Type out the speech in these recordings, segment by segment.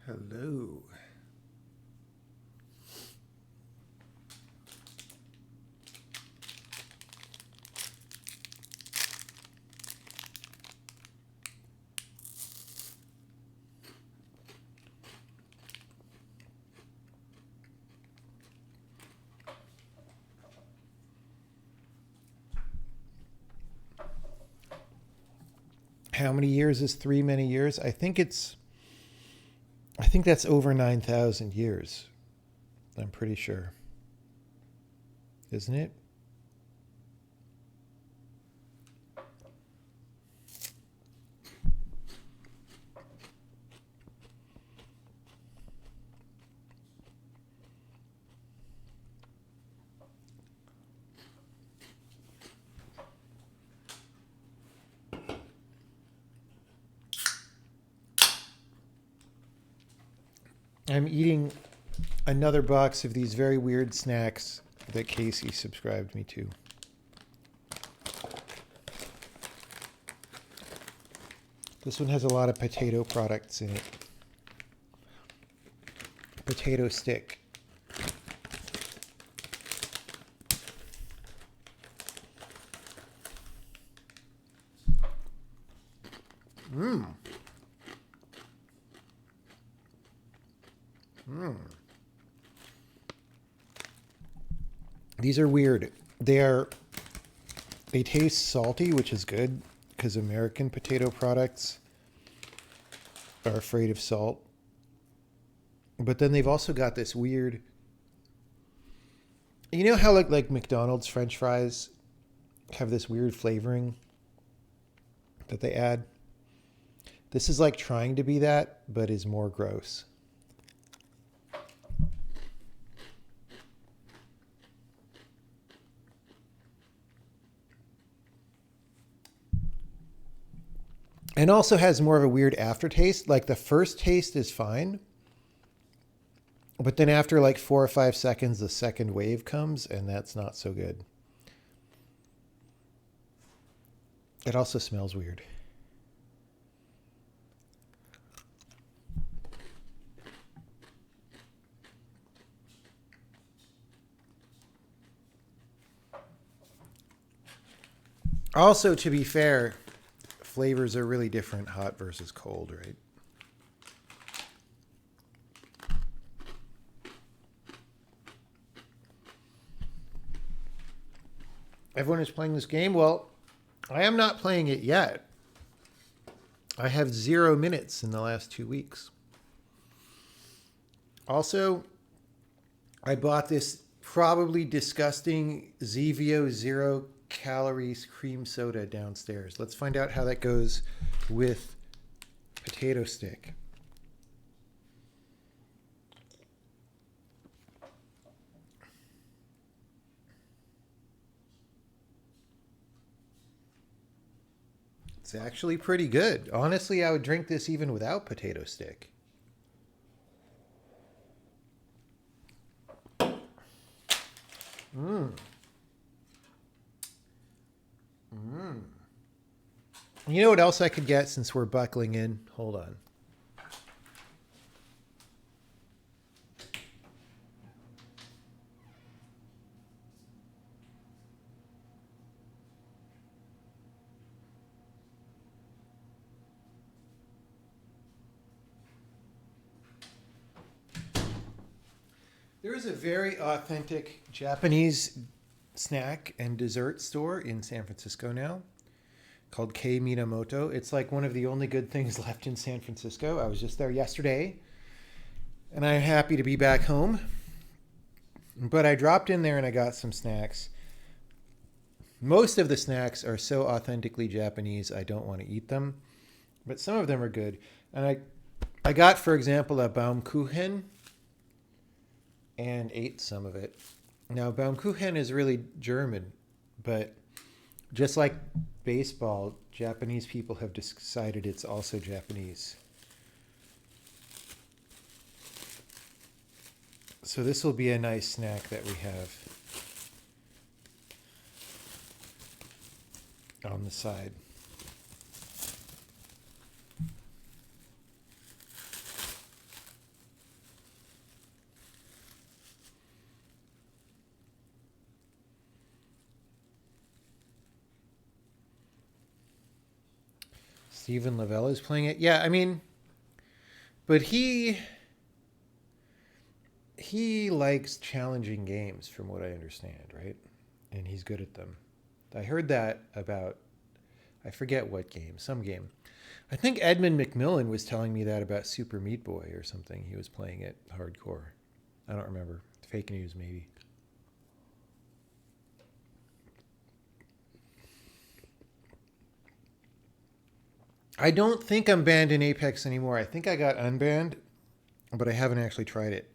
Hello. How many years is three many years? I think that's over 9,000 years. I'm pretty sure. Isn't it? I'm eating another box of these very weird snacks that Casey subscribed me to. This one has a lot of potato products in it. Potato stick. Mmm. Mmm. These are weird. They taste salty, which is good because American potato products are afraid of salt. But then they've also got this weird. You know how like McDonald's French fries have this weird flavoring that they add? This is like trying to be that, but is more gross. And also has more of a weird aftertaste. Like the first taste is fine, but then after like 4 or 5 seconds, the second wave comes, and that's not so good. It also smells weird. Also, to be fair, flavors are really different hot versus cold, right? Everyone is playing this game. Well, I am not playing it yet. I have 0 minutes in the last 2 weeks. Also, I bought this probably disgusting Zevio 0 calories cream soda downstairs. Let's find out how that goes with potato stick. It's actually pretty good. Honestly, I would drink this even without potato stick. Mmm. Mmm. You know what else I could get since we're buckling in? Hold on. There is a very authentic Japanese snack and dessert store in San Francisco now called K Minamoto. It's like one of the only good things left in San Francisco. I was just there yesterday and I'm happy to be back home. But I dropped in there and I got some snacks. Most of the snacks are so authentically Japanese, I don't want to eat them. But some of them are good. And I got, for example, a Baumkuchen and ate some of it. Now, Baumkuchen is really German, but just like baseball, Japanese people have decided it's also Japanese. So this will be a nice snack that we have on the side. Stephen Lavelle is playing it. Yeah, I mean, but he likes challenging games, from what I understand, right? And he's good at them. I heard that about, I forget what game, some game. I think Edmund McMillan was telling me that about Super Meat Boy or something. He was playing it hardcore. I don't remember. Fake news, maybe. I don't think I'm banned in Apex anymore. I think I got unbanned, but I haven't actually tried it.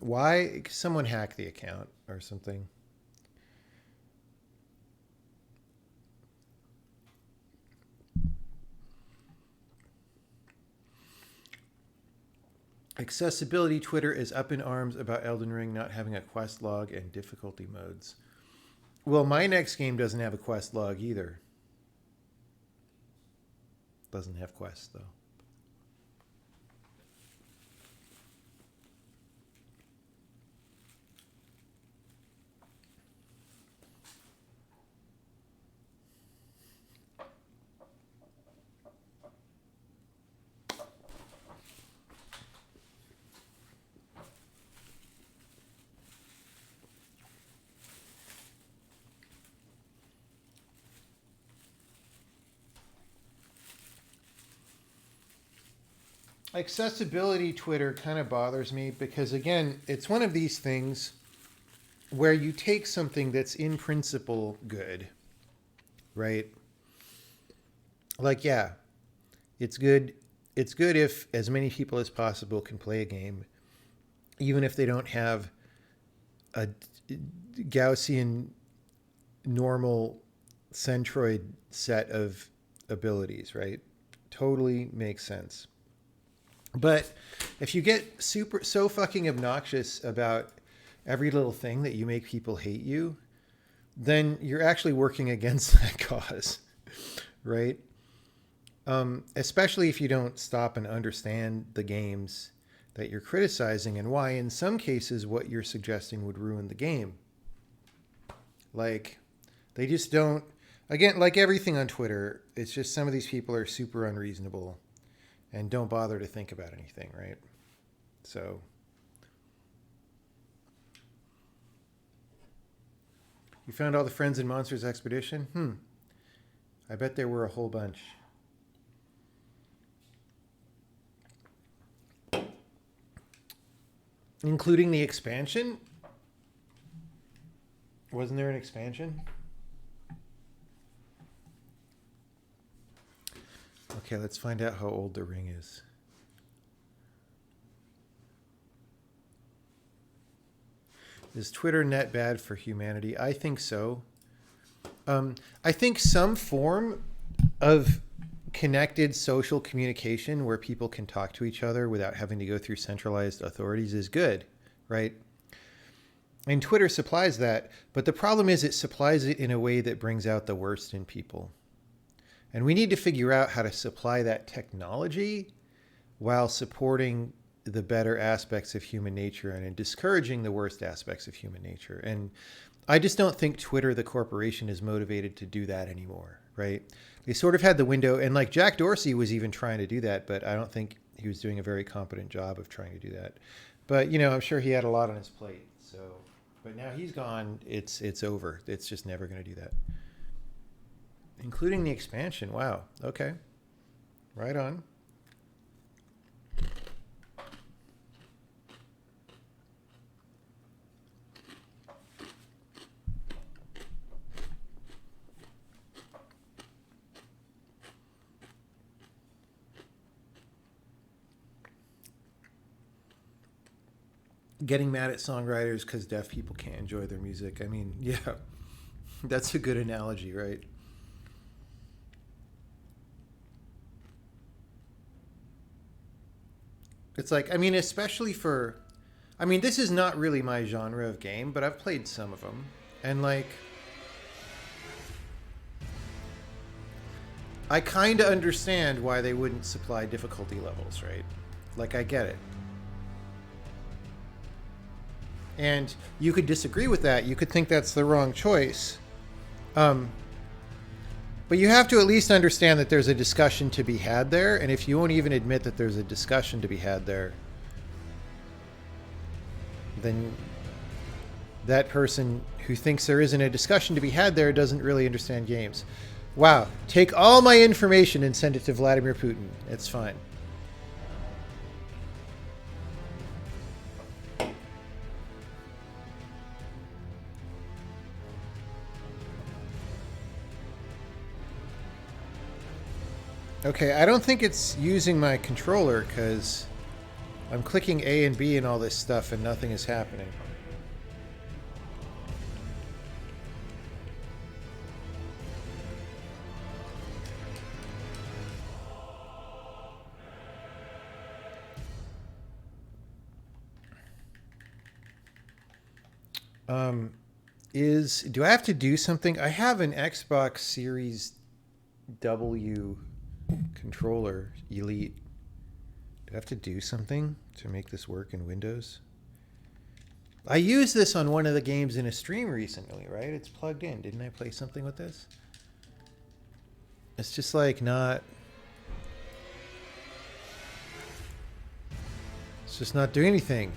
Why? Someone hacked the account or something. Accessibility Twitter is up in arms about Elden Ring not having a quest log and difficulty modes. Well, my next game doesn't have a quest log either. Doesn't have quests, though. Accessibility Twitter kind of bothers me because, again, it's one of these things where you take something that's in principle good, right? Like, yeah, it's good. It's good if as many people as possible can play a game, even if they don't have a Gaussian normal centroid set of abilities, right? Totally makes sense. But if you get so fucking obnoxious about every little thing that you make people hate you, then you're actually working against that cause, right? Especially if you don't stop and understand the games that you're criticizing and why, in some cases, what you're suggesting would ruin the game. Like, they just don't. Again, like everything on Twitter, it's just some of these people are super unreasonable and don't bother to think about anything, right? So, you found all the friends in Monsters Expedition? I bet there were a whole bunch. Including the expansion? Wasn't there an expansion? Okay, let's find out how old the ring is. Is Twitter net bad for humanity? I think so. I think some form of connected social communication where people can talk to each other without having to go through centralized authorities is good, right? And Twitter supplies that, but the problem is it supplies it in a way that brings out the worst in people. And we need to figure out how to supply that technology while supporting the better aspects of human nature and in discouraging the worst aspects of human nature. And I just don't think Twitter, the corporation, is motivated to do that anymore, right? They sort of had the window, and like Jack Dorsey was even trying to do that, but I don't think he was doing a very competent job of trying to do that. But, you know, I'm sure he had a lot on his plate. So, but now he's gone, it's over. It's just never going to do that. Including the expansion. Wow. Okay. Right on. Getting mad at songwriters because deaf people can't enjoy their music. I mean, yeah, that's a good analogy, right? It's like, I mean, especially for, I mean, this is not really my genre of game, but I've played some of them. And like, I kind of understand why they wouldn't supply difficulty levels, right? Like, I get it. And you could disagree with that. You could think that's the wrong choice. But you have to at least understand that there's a discussion to be had there, and if you won't even admit that there's a discussion to be had there, then that person who thinks there isn't a discussion to be had there doesn't really understand games. Wow. Take all my information and send it to Vladimir Putin. It's fine. Okay, I don't think it's using my controller because I'm clicking A and B and all this stuff and nothing is happening. Do I have to do something? I have an Xbox Series W controller, Elite. Do I have to do something to make this work in Windows? I used this on one of the games in a stream recently, right? It's plugged in. Didn't I play something with this? It's just like not... It's just not doing anything.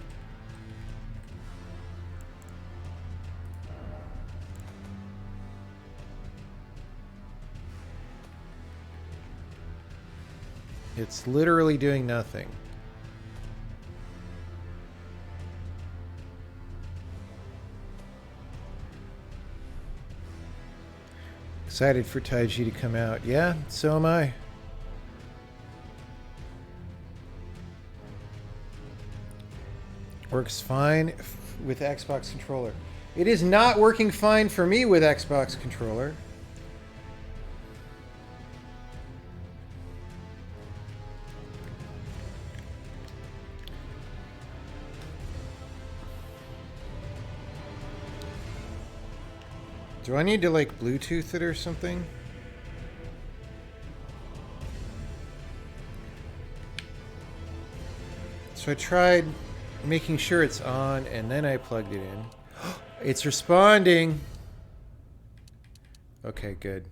It's literally doing nothing. Excited for Taiji to come out. Yeah, so am I. Works fine with Xbox controller. It is not working fine for me with Xbox controller. Do I need to like Bluetooth it or something? So I tried making sure it's on and then I plugged it in. It's responding. Okay, good.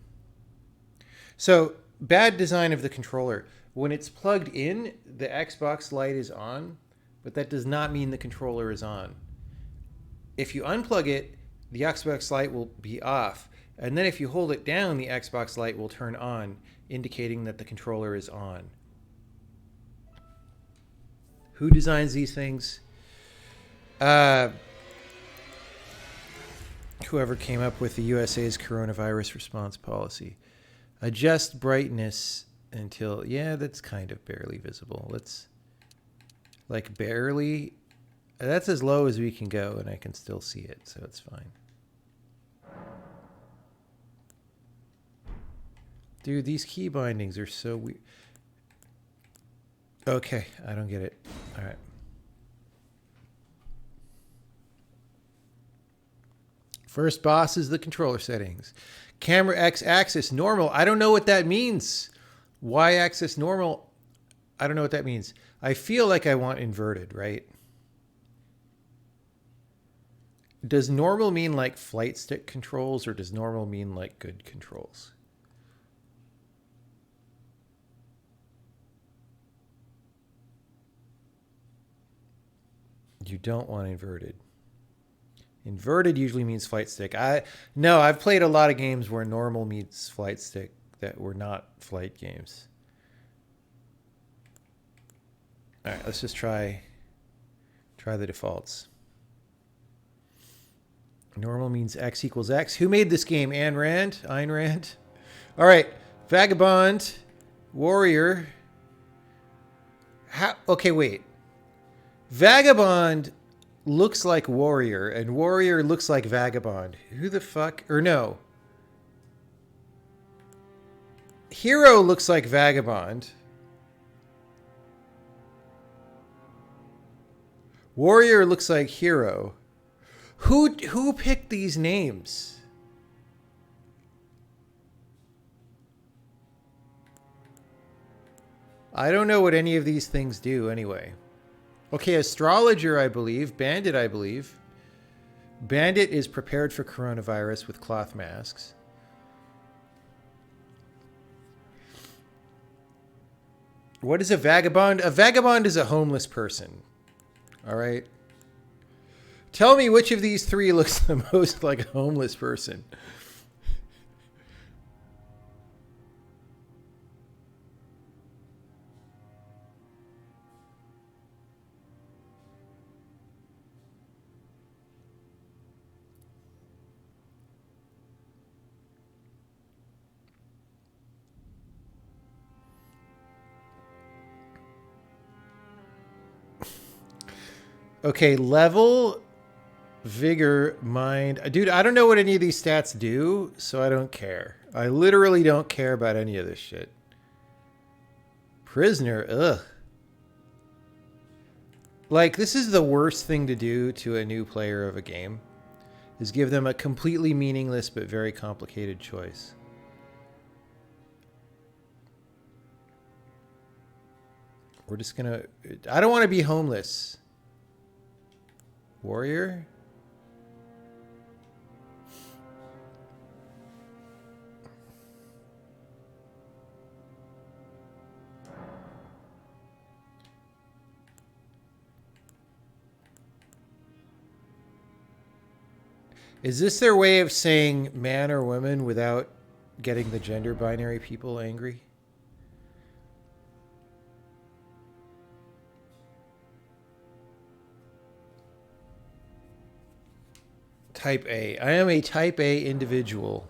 So bad design of the controller. When it's plugged in, the Xbox light is on, but that does not mean the controller is on. If you unplug it, the Xbox light will be off. And then if you hold it down, the Xbox light will turn on, indicating that the controller is on. Who designs these things? Whoever came up with the USA's coronavirus response policy. Adjust brightness until... Yeah, that's kind of barely visible. Let's... Like barely... That's as low as we can go, and I can still see it, so it's fine. Dude, these key bindings are so weird. Okay, I don't get it. All right. First boss is the controller settings. Camera X-axis normal. I don't know what that means. Y-axis normal. I don't know what that means. I feel like I want inverted, right? Does normal mean like flight stick controls, or does normal mean like good controls? You don't want inverted. Inverted usually means flight stick. No, I've played a lot of games where normal means flight stick that were not flight games. All right, let's just try the defaults. Normal means X equals X. Who made this game? Ayn Rand? All right, Vagabond, Warrior. Okay, wait. Vagabond looks like Warrior, and Warrior looks like Vagabond. Who the fuck? Or no. Hero looks like Vagabond. Warrior looks like Hero. Who picked these names? I don't know what any of these things do anyway. Okay, Astrologer, I believe. Bandit, I believe. Bandit is prepared for coronavirus with cloth masks. What is a vagabond? A vagabond is a homeless person. All right. Tell me which of these three looks the most like a homeless person. Okay, level, vigor, mind. Dude, I don't know what any of these stats do, so I don't care. I literally don't care about any of this shit. Prisoner, ugh. Like, this is the worst thing to do to a new player of a game, is give them a completely meaningless but very complicated choice. We're just gonna... I don't want to be homeless. Warrior? Is this their way of saying man or woman without getting the gender binary people angry? Type A. I am a type A individual.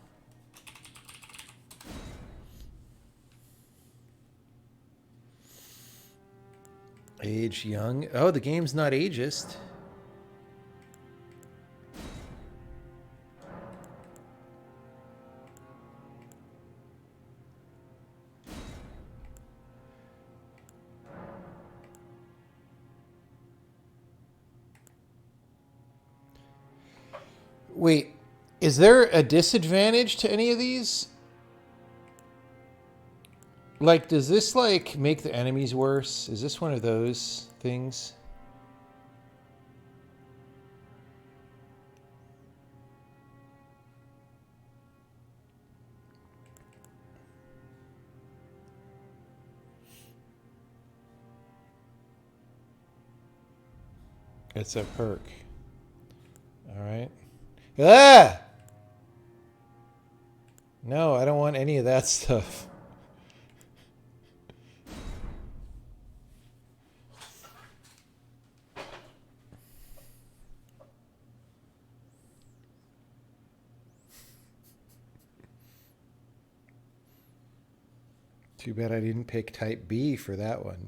Age young. Oh, the game's not ageist. Wait, is there a disadvantage to any of these? Like, does this, like, make the enemies worse? Is this one of those things? It's a perk. All right. Ah! No, I don't want any of that stuff. Too bad I didn't pick type B for that one.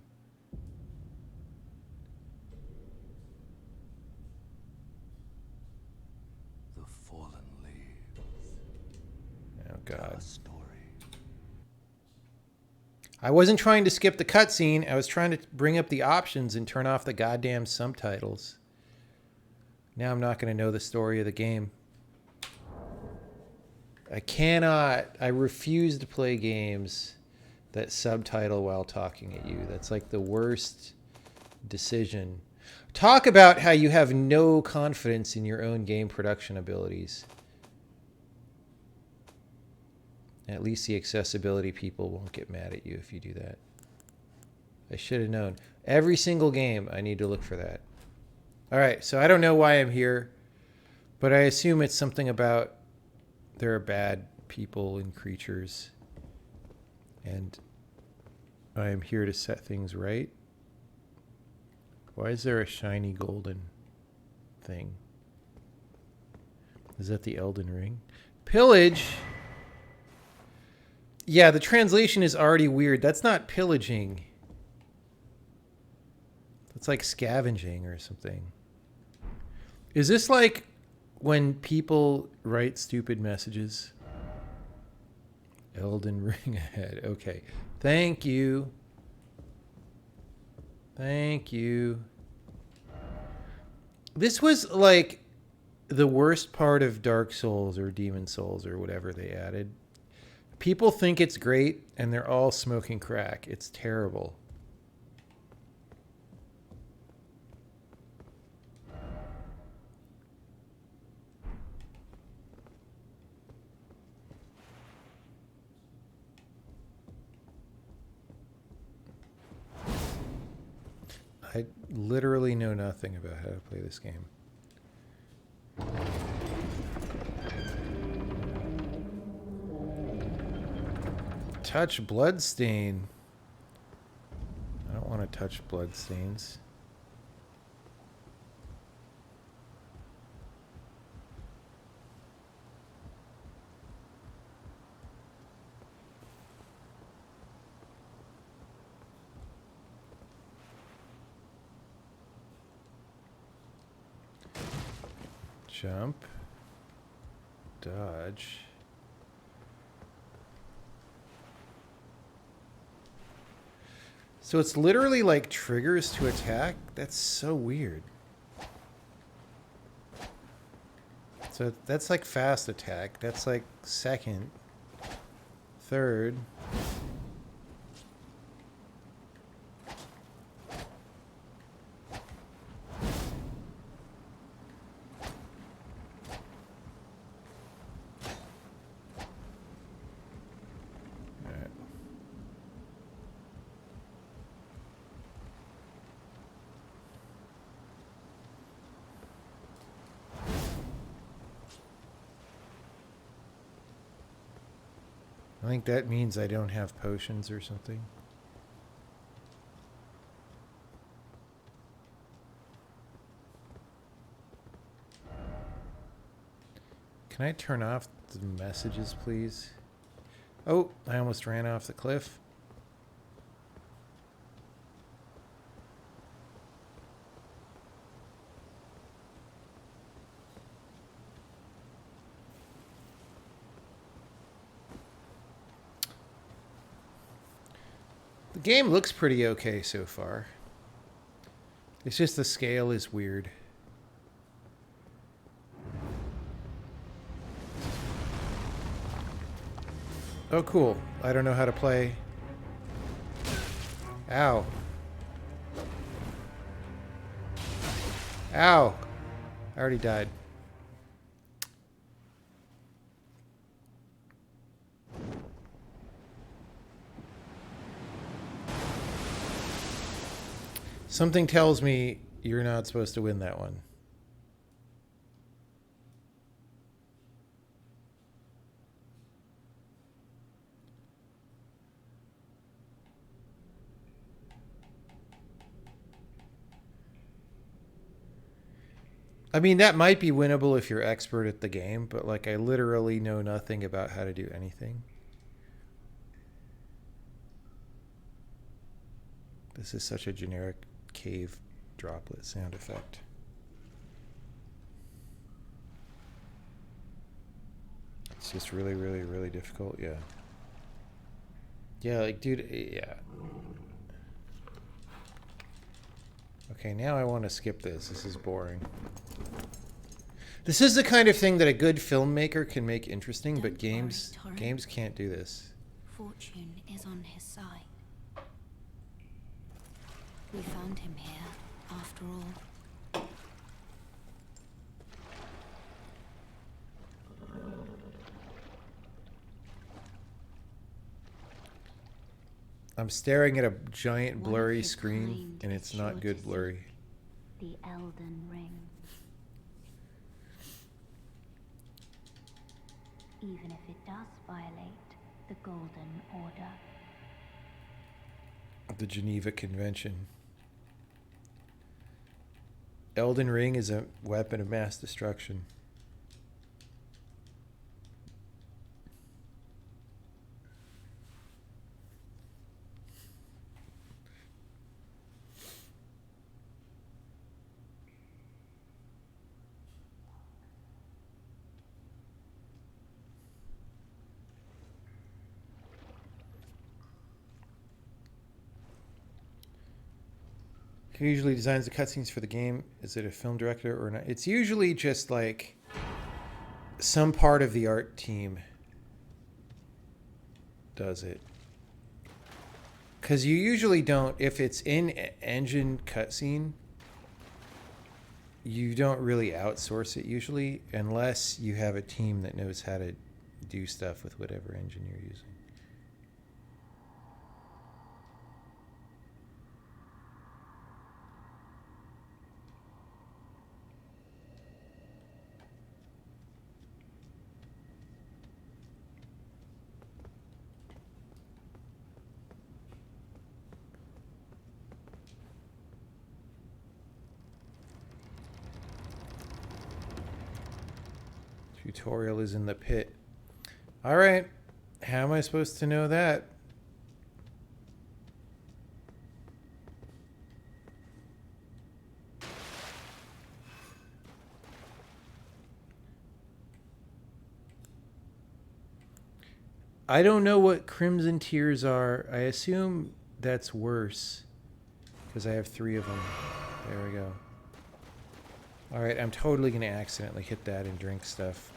The fallen leaves. Oh, God. Story. I wasn't trying to skip the cutscene. I was trying to bring up the options and turn off the goddamn subtitles. Now I'm not going to know the story of the game. I cannot. I refuse to play games that subtitle while talking at you. That's like the worst decision. Talk about how you have no confidence in your own game production abilities. At least the accessibility people won't get mad at you if you do that. I should have known. Every single game, I need to look for that. All right, so I don't know why I'm here, but I assume it's something about there are bad people and creatures, and I am here to set things right. Why is there a shiny golden thing? Is that the Elden Ring? Pillage? Yeah, the translation is already weird. That's not pillaging. That's like scavenging or something. Is this like when people write stupid messages? Elden Ring ahead. Okay. Thank you. Thank you. This was like the worst part of Dark Souls or Demon Souls or whatever they added. People think it's great and they're all smoking crack. It's terrible. I literally know nothing about how to play this game. Touch bloodstain. I don't want to touch bloodstains. Jump. Dodge. So it's literally like triggers to attack? That's so weird. So that's like fast attack. That's like second. Third. Alright. I think that means I don't have potions or something. Can I turn off the messages, please? Oh, I almost ran off the cliff. The game looks pretty okay so far. It's just the scale is weird. Oh, cool. I don't know how to play. Ow. Ow. I already died. Something tells me you're not supposed to win that one. I mean, that might be winnable if you're expert at the game, but like I literally know nothing about how to do anything. This is such a generic cave droplet sound effect. It's just really, really, really difficult. Yeah. Yeah, like, dude, yeah. Okay, now I want to skip this. This is boring. This is the kind of thing that a good filmmaker can make interesting, but games can't do this. Fortune is on his side. We found him here, after all. I'm staring at a giant blurry screen, and it's not good blurry. The Elden Ring. Even if it does violate the Golden Order. The Geneva Convention. Elden Ring is a weapon of mass destruction. Who usually designs the cutscenes for the game? Is it a film director or not? It's usually just like some part of the art team does it. Because you usually don't, if it's in engine cutscene, you don't really outsource it usually, unless you have a team that knows how to do stuff with whatever engine you're using. Tutorial is in the pit. All right. How am I supposed to know that? I don't know what Crimson Tears are. I assume that's worse because I have 3 of them. There we go. All right, I'm totally going to accidentally hit that and drink stuff.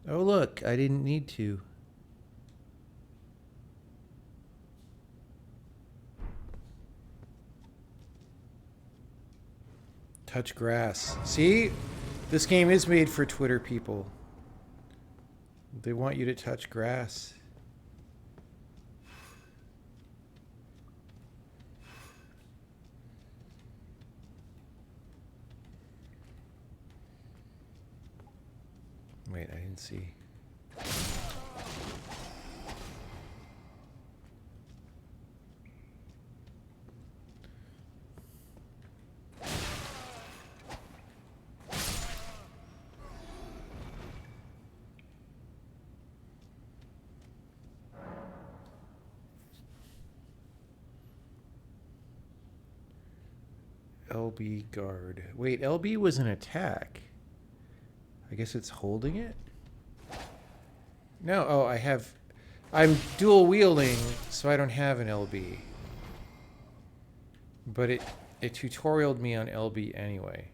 Oh, look, I didn't need to. Touch grass. See? This game is made for Twitter people. They want you to touch grass. Wait, I didn't see. LB guard. Wait, LB was an attack. I guess it's holding it? No, oh, I'm dual wielding, so I don't have an LB. But it tutorialed me on LB anyway.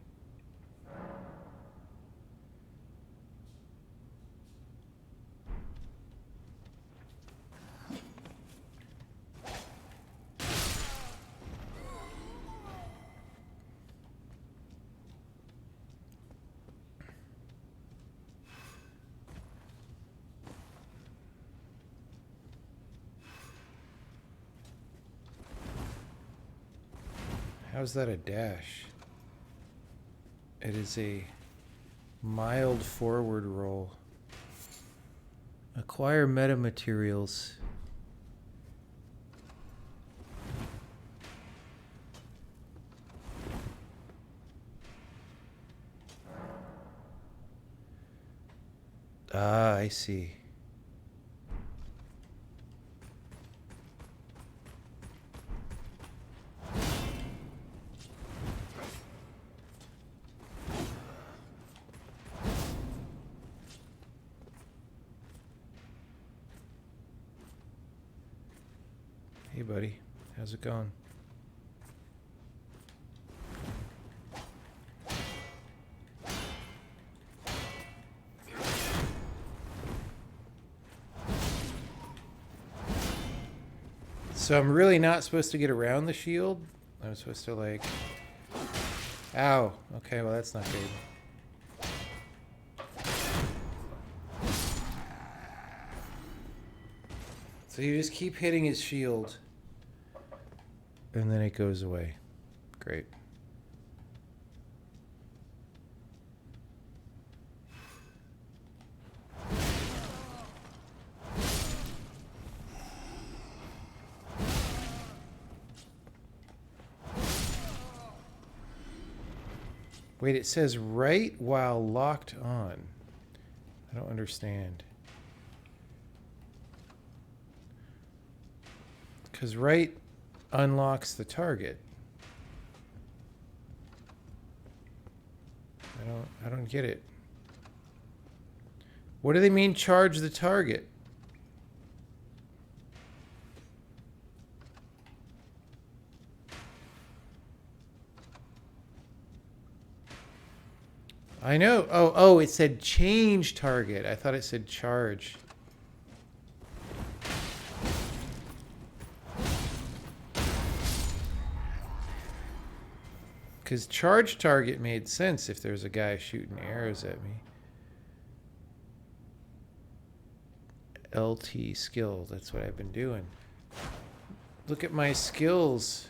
How's that a dash? It is a mild forward roll. Acquire metamaterials. Ah, I see. Hey, buddy. How's it going? So I'm really not supposed to get around the shield? I'm supposed to, like... Ow. Okay, well, that's not good. So you just keep hitting his shield. And then it goes away. Great. Wait, it says right while locked on. I don't understand. Because right unlocks the target. I don't get it. What do they mean charge the target? I know. Oh, it said change target. I thought it said charge. Because charge target made sense if there's a guy shooting arrows at me. LT skill. That's what I've been doing. Look at my skills.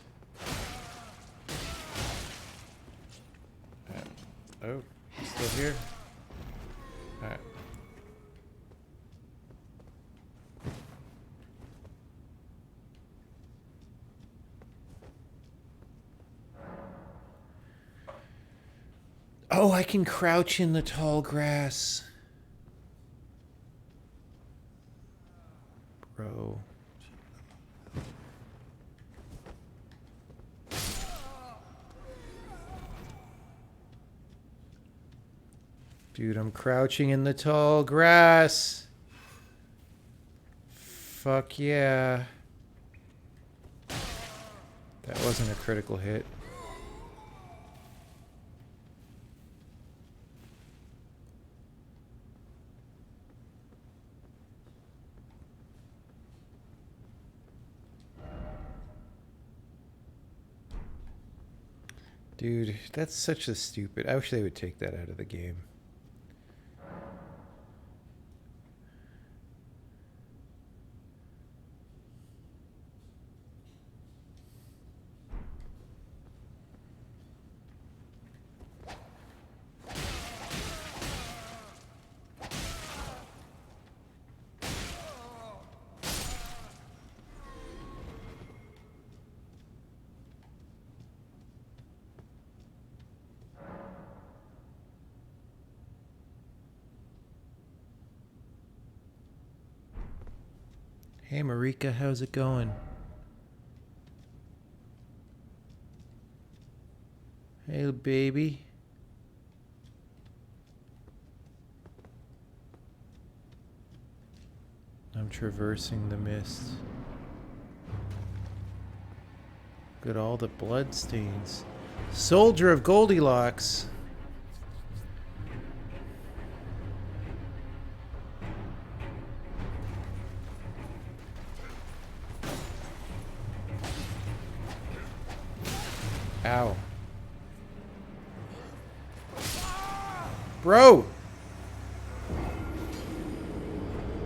Oh, still here? Alright. Oh, I can crouch in the tall grass. Bro. Dude, I'm crouching in the tall grass. Fuck yeah. That wasn't a critical hit. Dude, that's such a stupid... I wish they would take that out of the game. Hey, Marika, how's it going? Hey, baby. I'm traversing the mist. Look at all the blood stains. Soldier of Goldilocks. Ow. Bro!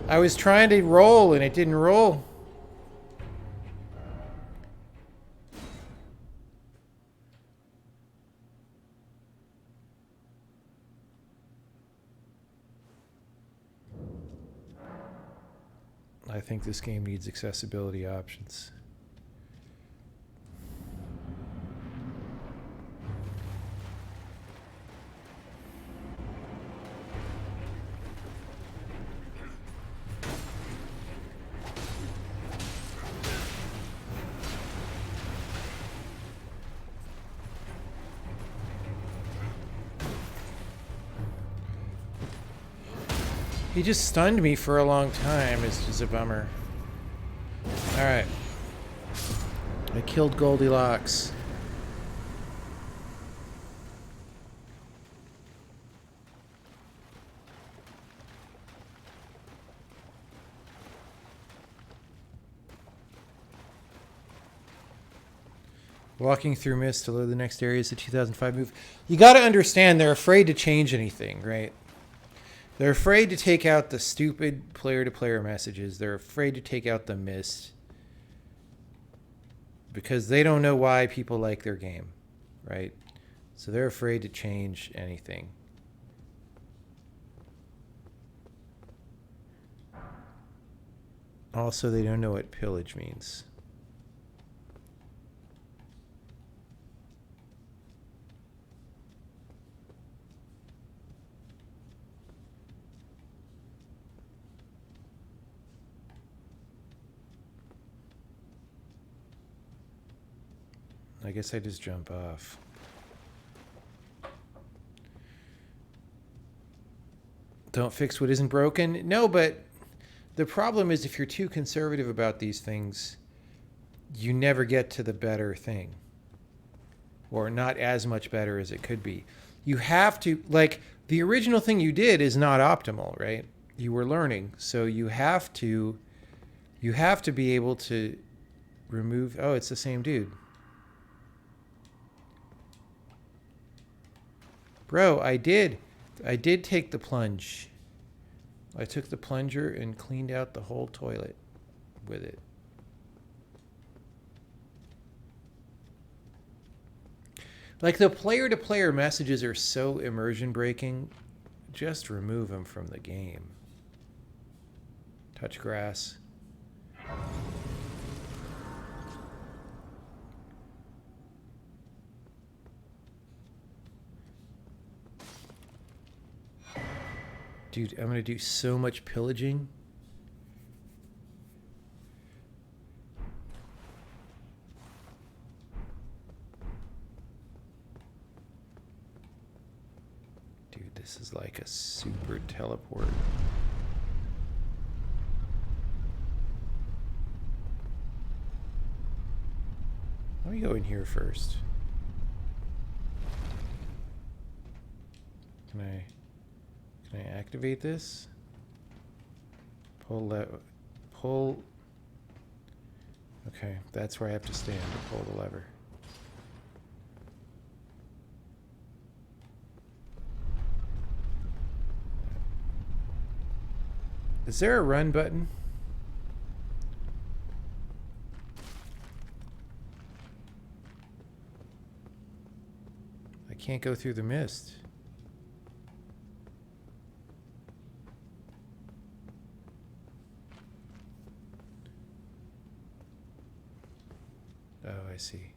I was trying to roll and it didn't roll. I think this game needs accessibility options. He just stunned me for a long time. It's just a bummer. Alright. I killed Goldilocks. Walking through mist to load the next area is the 2005 move. You gotta understand, they're afraid to change anything, right? They're afraid to take out the stupid player-to-player messages. They're afraid to take out the mist. Because they don't know why people like their game, right? So they're afraid to change anything. Also, they don't know what pillage means. I guess I just jump off. Don't fix what isn't broken? No, but the problem is if you're too conservative about these things, you never get to the better thing. Or not as much better as it could be. You have to, like, the original thing you did is not optimal, right? You were learning. So you have to be able to remove, oh, it's the same dude. Bro, I did take the plunge. I took the plunger and cleaned out the whole toilet with it. Like, the player-to-player messages are so immersion breaking. Just remove them from the game. Touch grass. Dude, I'm gonna do so much pillaging. Dude, this is like a super teleport. Let me go in here first. Can I activate this? Pull. Okay, that's where I have to stand to pull the lever. Is there a run button? I can't go through the mist. Oh, I see.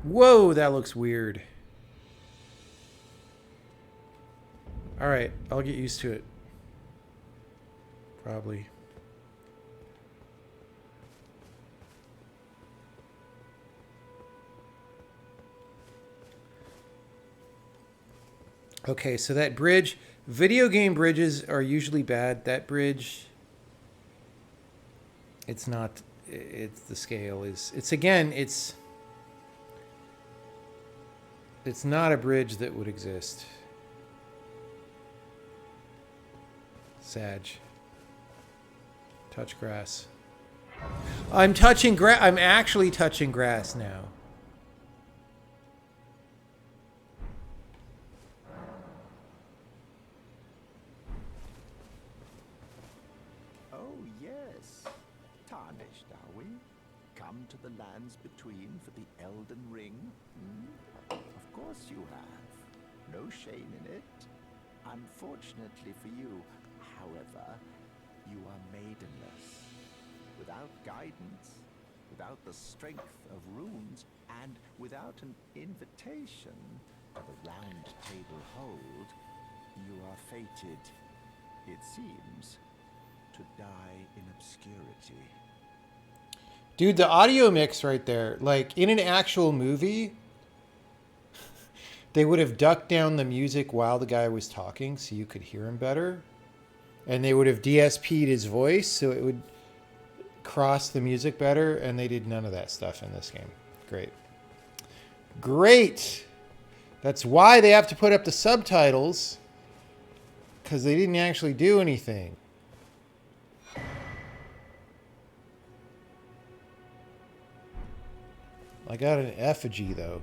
Whoa, that looks weird. All right, I'll get used to it. Probably. Okay, so that bridge, video game bridges are usually bad. That bridge, it's not, it's the scale is, it's not a bridge that would exist. Sag. Touch grass. I'm touching grass. I'm actually touching grass now. Oh, yes. Tarnished, are we? Come to the lands between for the Elden Ring? Of course you have. No shame in it. Unfortunately for you, however, you are maidenless. Without guidance, without the strength of runes, and without an invitation to the Round Table hold, you are fated, it seems, to die in obscurity. Dude, the audio mix right there, like in an actual movie, they would have ducked down the music while the guy was talking so you could hear him better. And they would have DSP'd his voice so it would cross the music better. And they did none of that stuff in this game. Great. Great. That's why they have to put up the subtitles, because they didn't actually do anything. I got an effigy, though.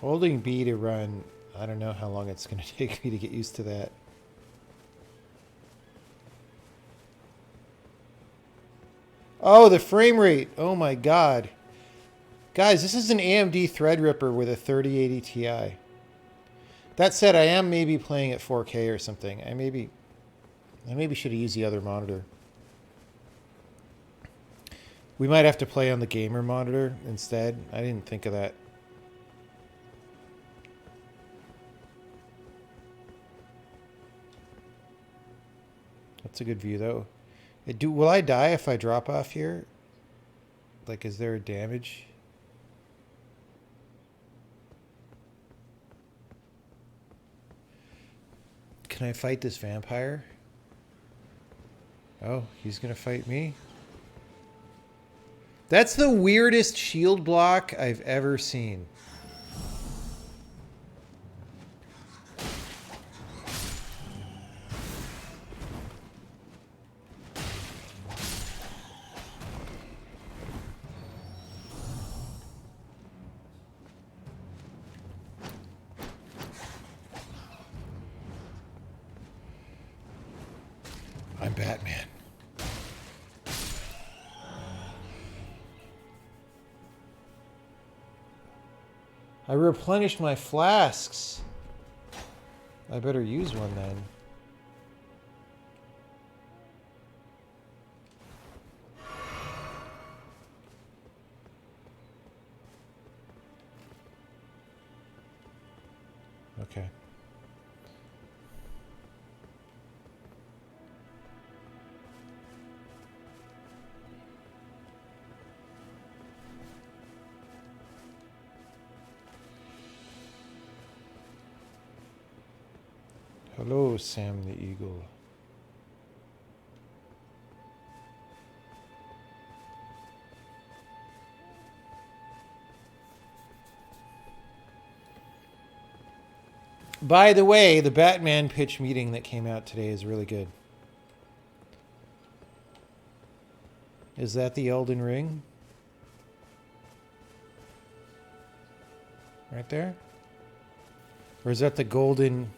Holding B to run, I don't know how long it's going to take me to get used to that. Oh, the frame rate. Oh my God. Guys, this is an AMD Threadripper with a 3080 Ti. That said, I am maybe playing at 4K or something. I maybe should have used the other monitor. We might have to play on the gamer monitor instead. I didn't think of that. That's a good view, though. Will I die if I drop off here? Like, is there a damage? Can I fight this vampire? Oh, he's gonna fight me? That's the weirdest shield block I've ever seen. Batman. I replenished my flasks. I better use one then. Okay. Hello, Sam the Eagle. By the way, the Batman pitch meeting that came out today is really good. Is that the Elden Ring? Right there? Or is that the Golden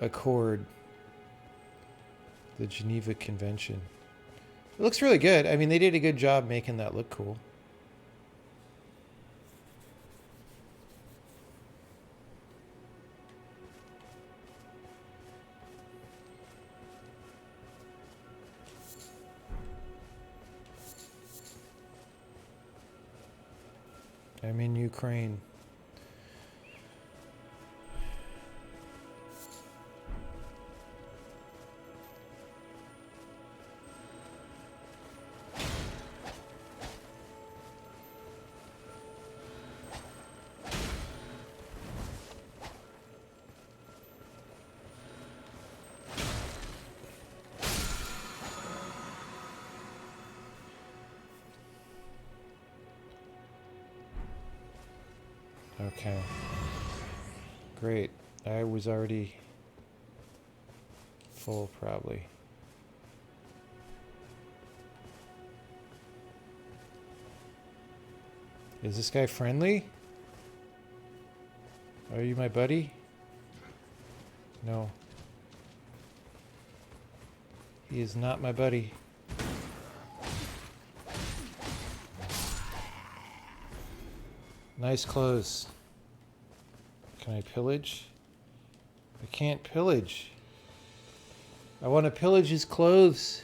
Accord? The Geneva Convention. It looks really good. I mean, they did a good job making that look cool. I'm in Ukraine. Okay. Great. I was already full, probably. Is this guy friendly? Are you my buddy? No. He is not my buddy. Nice clothes. Can I pillage? I can't pillage. I want to pillage his clothes.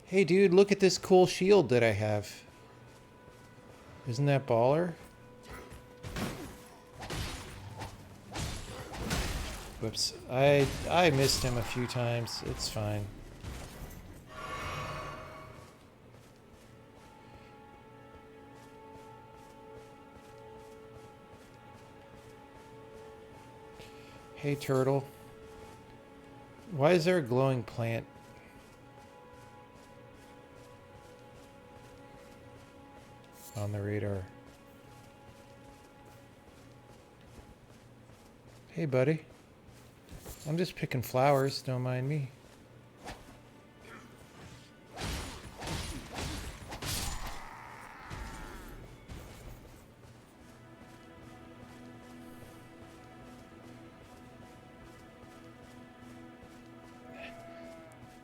Hey dude, look at this cool shield that I have. Isn't that baller? Whoops. I missed him a few times. It's fine. Hey turtle. Why is there a glowing plant? On the radar. Hey buddy. I'm just picking flowers, don't mind me.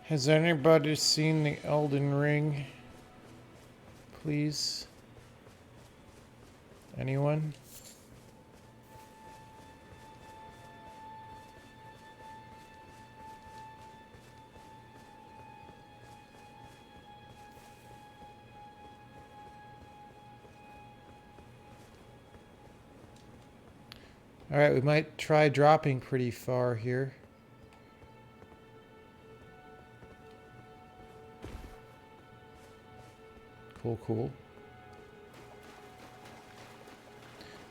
Has anybody seen the Elden Ring? Please? Anyone? Alright, we might try dropping pretty far here. Cool, cool.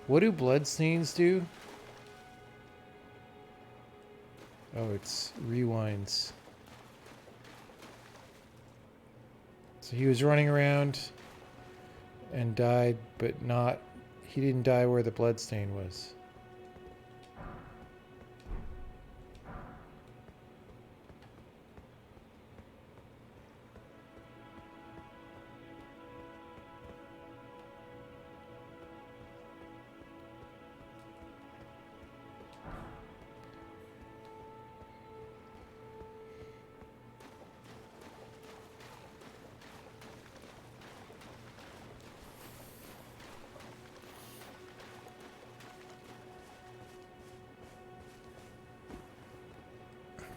What do bloodstains do? Oh, it's rewinds. So he was running around and died, but not... He didn't die where the bloodstain was.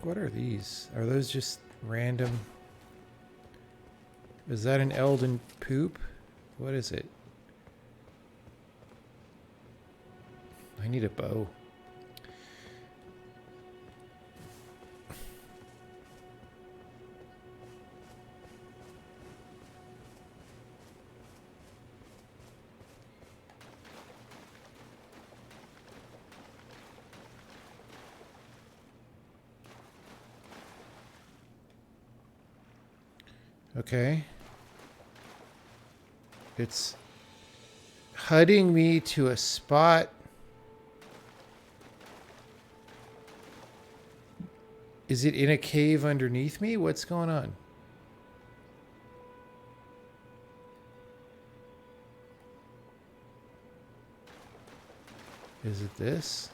What are these? Are those just random? Is that an Elden poop? What is it? I need a bow. Okay. It's heading me to a spot. Is it in a cave underneath me? What's going on? Is it this?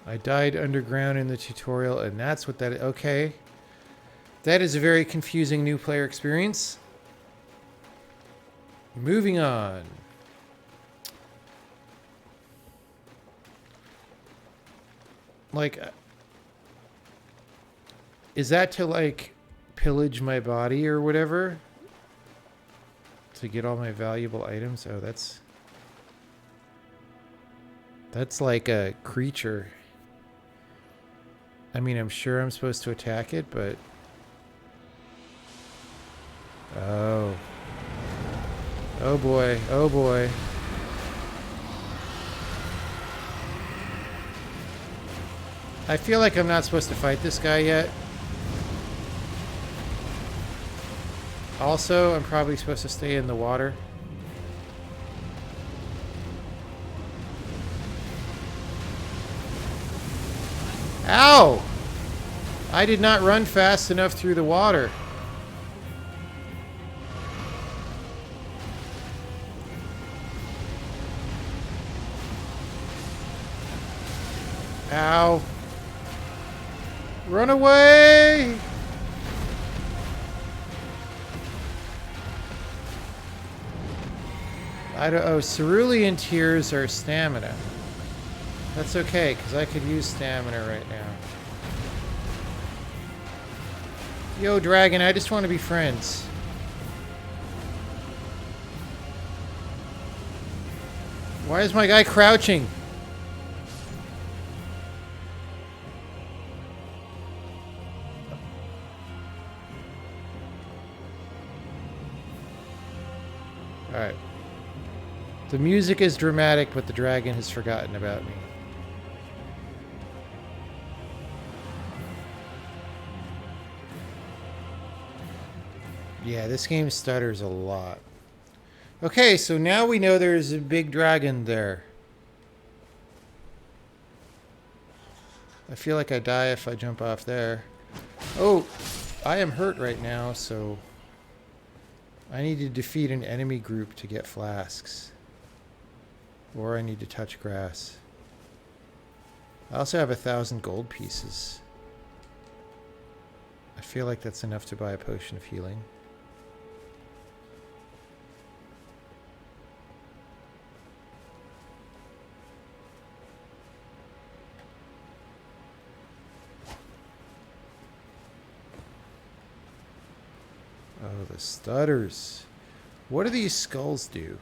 I died underground in the tutorial, and that's what that is. Okay. That is a very confusing new player experience. Moving on. Like, is that to, like, pillage my body or whatever? To get all my valuable items? Oh, that's like a creature. I mean, I'm sure I'm supposed to attack it, but... Oh. Oh boy. Oh boy. I feel like I'm not supposed to fight this guy yet. Also, I'm probably supposed to stay in the water. Ow! I did not run fast enough through the water. Ow. Run away! Oh, cerulean tears are stamina. That's okay, because I could use stamina right now. Yo, dragon, I just want to be friends. Why is my guy crouching? Alright. The music is dramatic, but the dragon has forgotten about me. Yeah, this game stutters a lot. Okay, so now we know there's a big dragon there. I feel like I die if I jump off there. Oh, I am hurt right now, so I need to defeat an enemy group to get flasks. Or I need to touch grass. I also have 1,000 gold pieces. I feel like that's enough to buy a potion of healing. Oh, the stutters. What do these skulls do?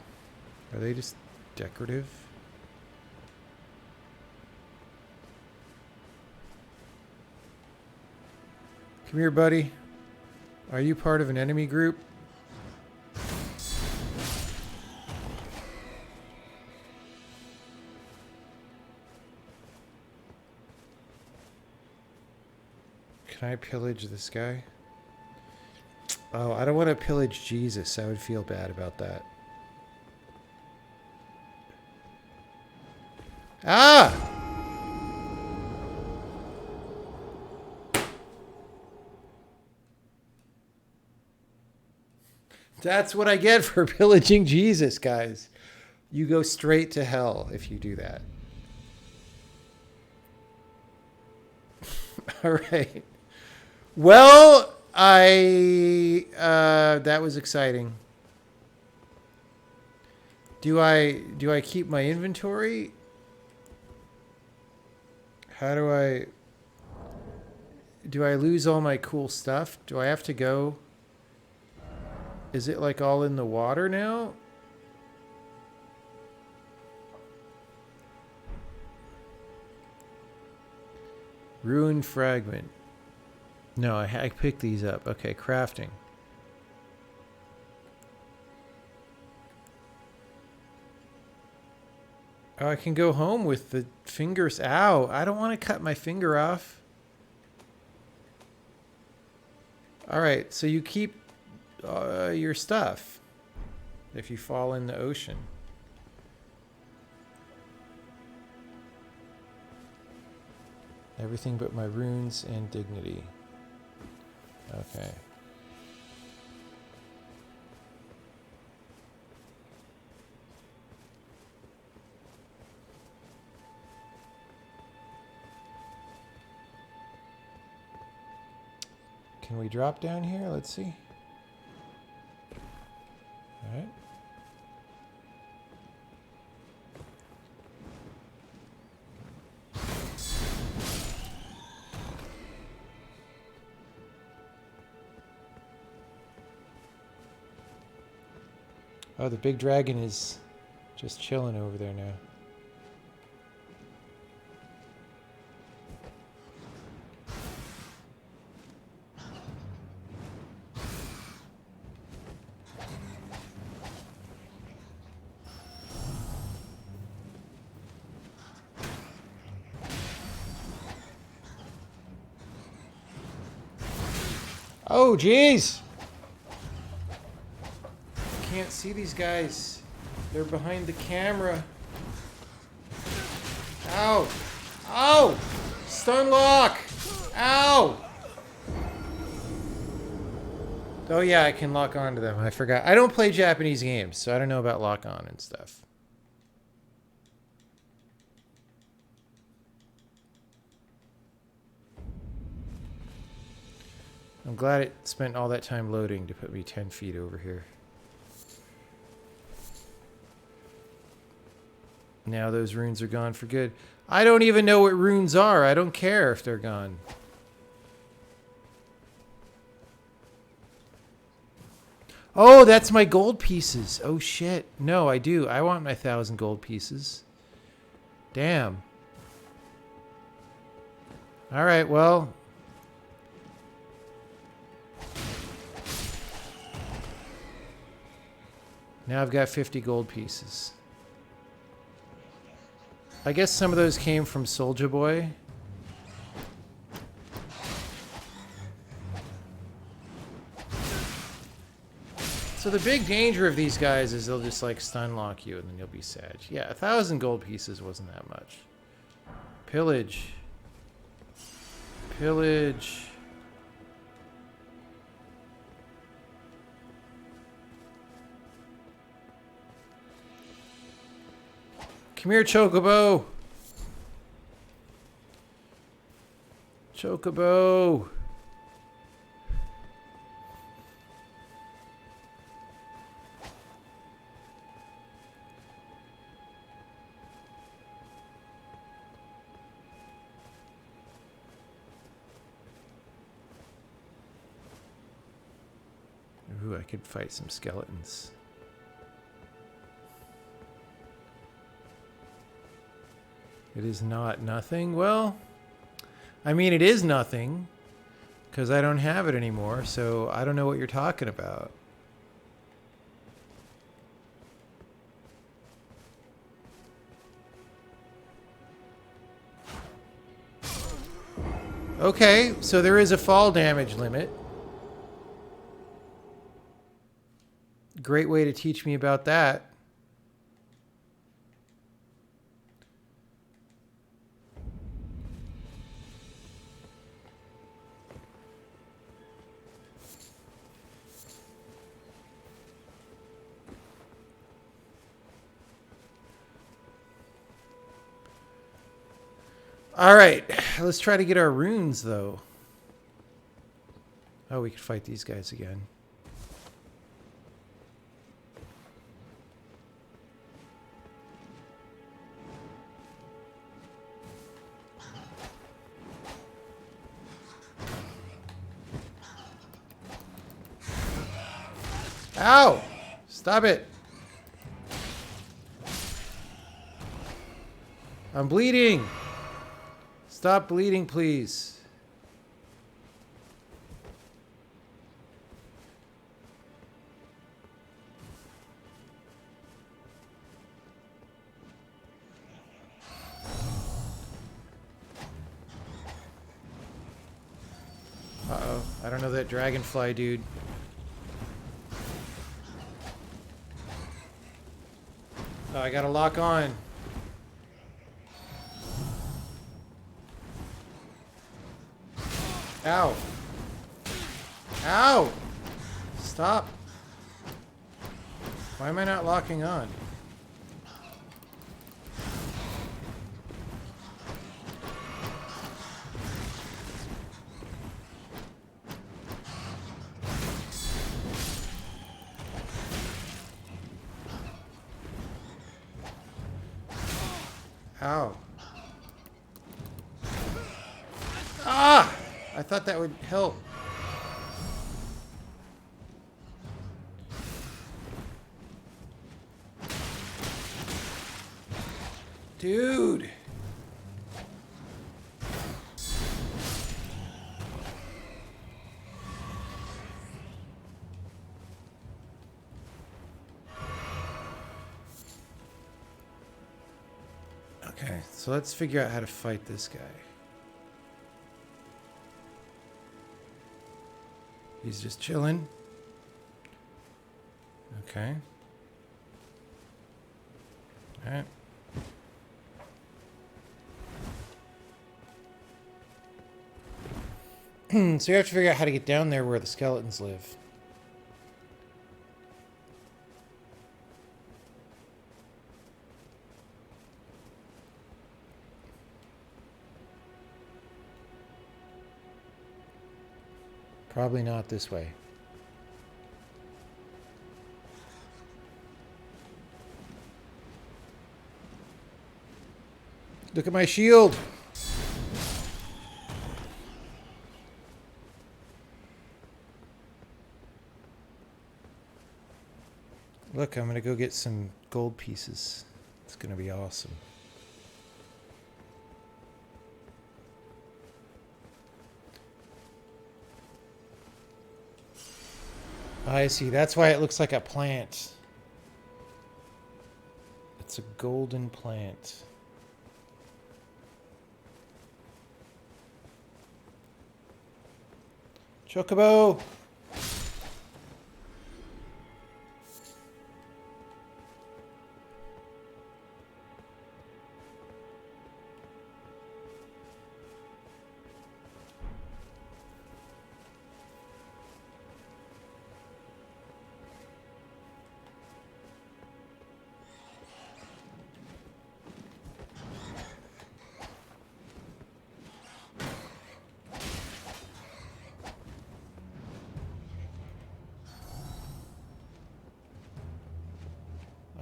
Are they just decorative? Come here, buddy. Are you part of an enemy group? Can I pillage this guy? Oh, I don't want to pillage Jesus. I would feel bad about that. Ah! That's what I get for pillaging Jesus, guys. You go straight to hell if you do that. All right. Well, That was exciting. Do I keep my inventory? How do I lose all my cool stuff? Do I have to go? Is it like all in the water now? Ruined fragment. No, I picked these up. Okay, crafting. Oh, I can go home with the fingers. Ow, I don't want to cut my finger off. All right, so you keep your stuff if you fall in the ocean. Everything but my runes and dignity. Okay. Can we drop down here? Let's see. All right. Oh, the big dragon is just chilling over there now. Oh, jeez! Can't see these guys. They're behind the camera. Ow! Ow! Stun lock! Ow! Oh yeah, I can lock onto them. I forgot. I don't play Japanese games, so I don't know about lock on and stuff. I'm glad it spent all that time loading to put me 10 feet over here. Now those runes are gone for good. I don't even know what runes are. I don't care if they're gone. Oh, that's my gold pieces. Oh, shit. No, I do. I want my 1,000 gold pieces. Damn. All right, well. Now I've got 50 gold pieces. I guess some of those came from Soulja Boy. So the big danger of these guys is they'll just like stun lock you and then you'll be sad. Yeah, 1,000 gold pieces wasn't that much. Pillage. Pillage. Come here, Chocobo. Chocobo. Ooh, I could fight some skeletons. It is not nothing. Well, I mean, it is nothing because I don't have it anymore, so I don't know what you're talking about. Okay, so there is a fall damage limit. Great way to teach me about that. All right, let's try to get our runes, though. Oh, we could fight these guys again. Ow! Stop it! I'm bleeding! Stop bleeding, please. Uh-oh. I don't know that dragonfly dude. Oh, I gotta lock on. Ow. Ow! Stop. Why am I not locking on? Ow. Ah! I thought that would help. Dude. Okay, so let's figure out how to fight this guy. He's just chilling. Okay. All right. So you have to figure out how to get down there where the skeletons live. Probably not this way. Look at my shield! Look, I'm gonna go get some gold pieces. It's gonna be awesome. I see. That's why it looks like a plant. It's a golden plant. Chocobo!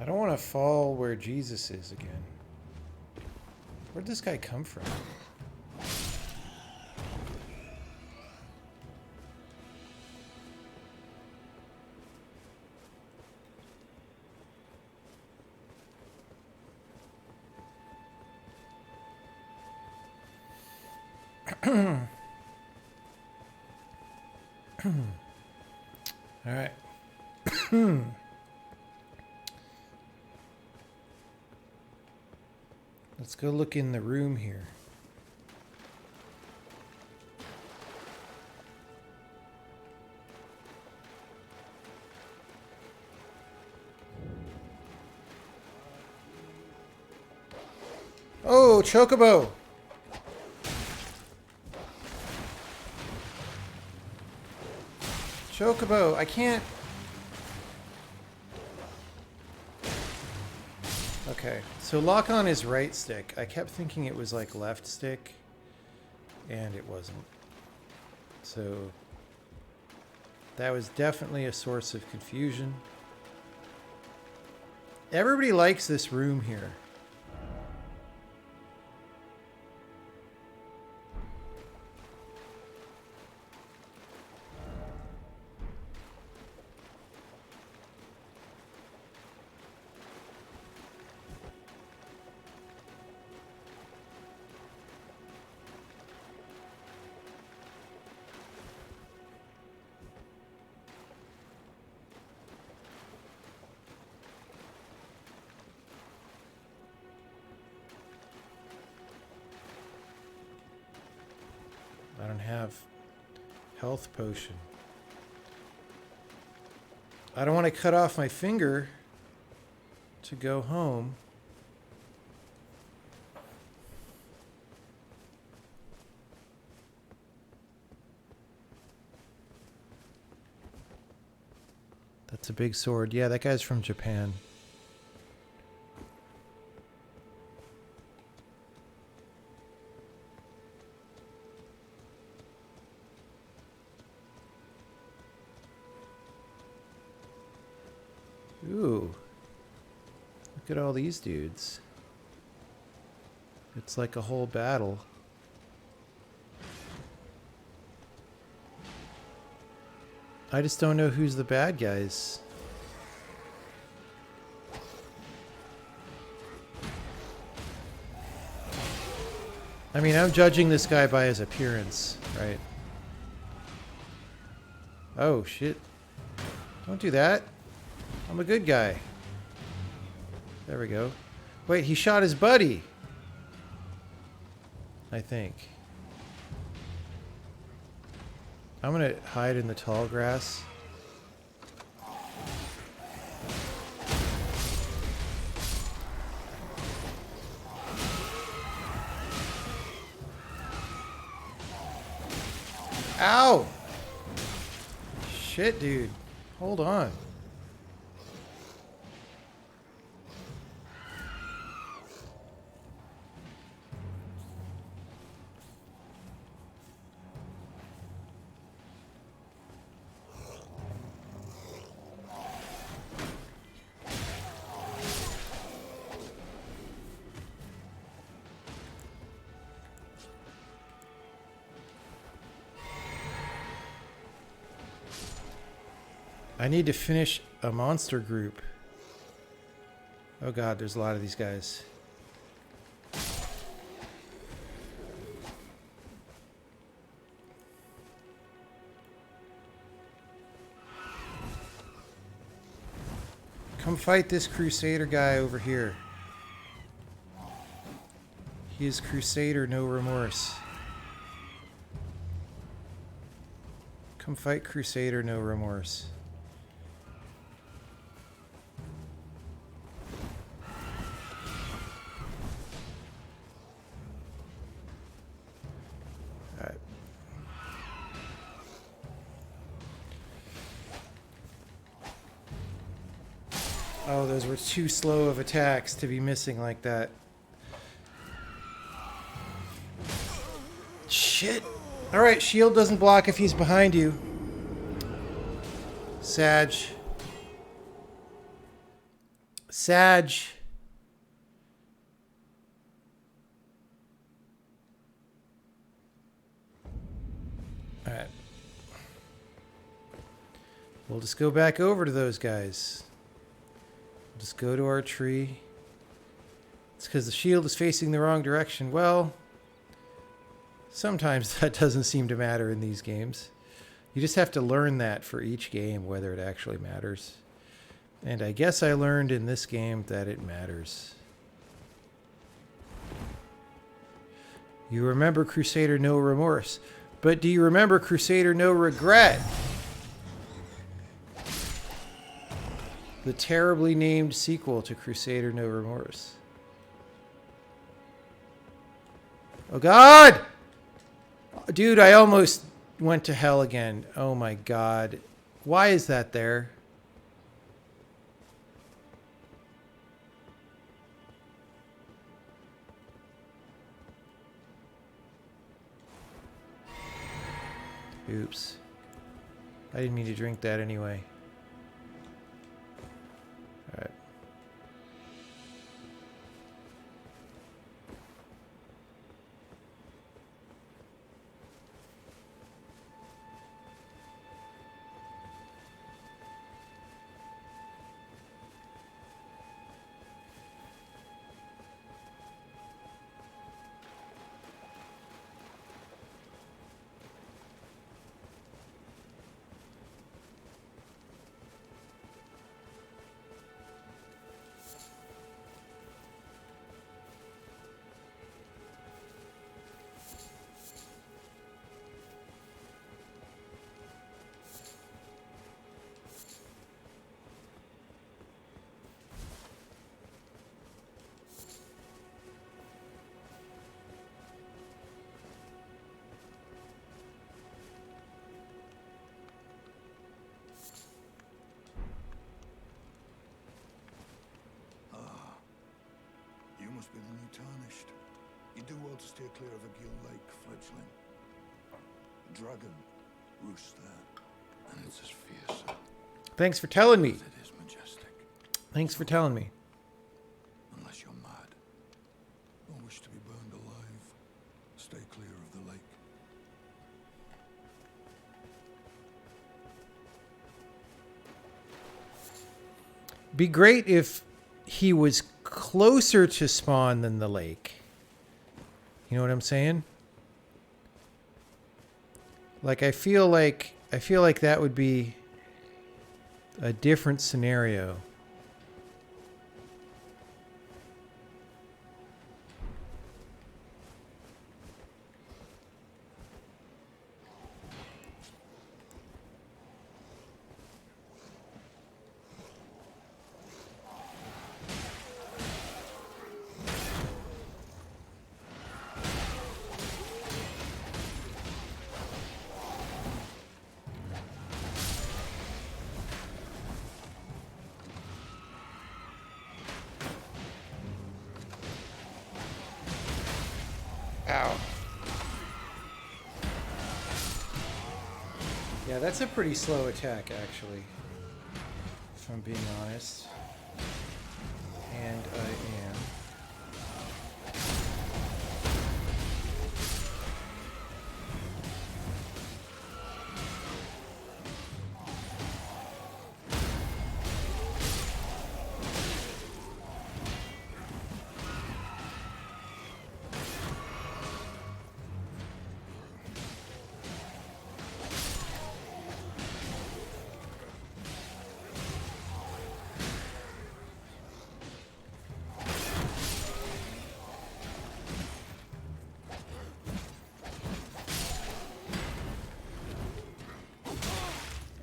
I don't want to fall where Jesus is again. Where'd this guy come from? All right. Let's go look in the room here. Oh, Chocobo! Chocobo, I can't... Okay, so lock on is right stick. I kept thinking it was like left stick, and it wasn't. So That was definitely a source of confusion. Everybody likes this room here. I don't have health potion. I don't want to cut off my finger to go home. That's a big sword. Yeah, that guy's from Japan. Ooh. Look at all these dudes. It's like a whole battle. I just don't know who's the bad guys. I mean, I'm judging this guy by his appearance, right? Oh, shit. Don't do that. I'm a good guy. There we go. Wait, he shot his buddy. I think. I'm gonna hide in the tall grass. Ow! Shit, dude. Hold on. I need to finish a monster group. Oh god, there's a lot of these guys. Come fight this Crusader guy over here. He is Crusader no remorse. Come fight Crusader no remorse. Oh, those were too slow of attacks to be missing like that. Shit. Alright, shield doesn't block if he's behind you. Sag. Sag. Alright. We'll just go back over to those guys. Just go to our tree. It's because the shield is facing the wrong direction. Well, sometimes that doesn't seem to matter in these games. You just have to learn that for each game, whether it actually matters. And I guess I learned in this game that it matters. You remember Crusader No Remorse, but do you remember Crusader No Regret? The terribly named sequel to Crusader No Remorse. Oh god! Dude, I almost went to hell again. Oh my god. Why is that there? Oops. I didn't mean to drink that anyway. Alright. You must be the new Tarnished. You do well to steer clear of a Gill Lake, fledgling. A dragon roosts there, and it's as fierce Thanks for telling me. as it is majestic. Thanks for telling me. Unless you're mad, or wish to be burned alive, stay clear of the lake. Be great if he was closer to spawn than the lake. You know what I'm saying? Like I feel like that would be a different scenario. Ow. Yeah, that's a pretty slow attack, actually. If I'm being honest. And I am.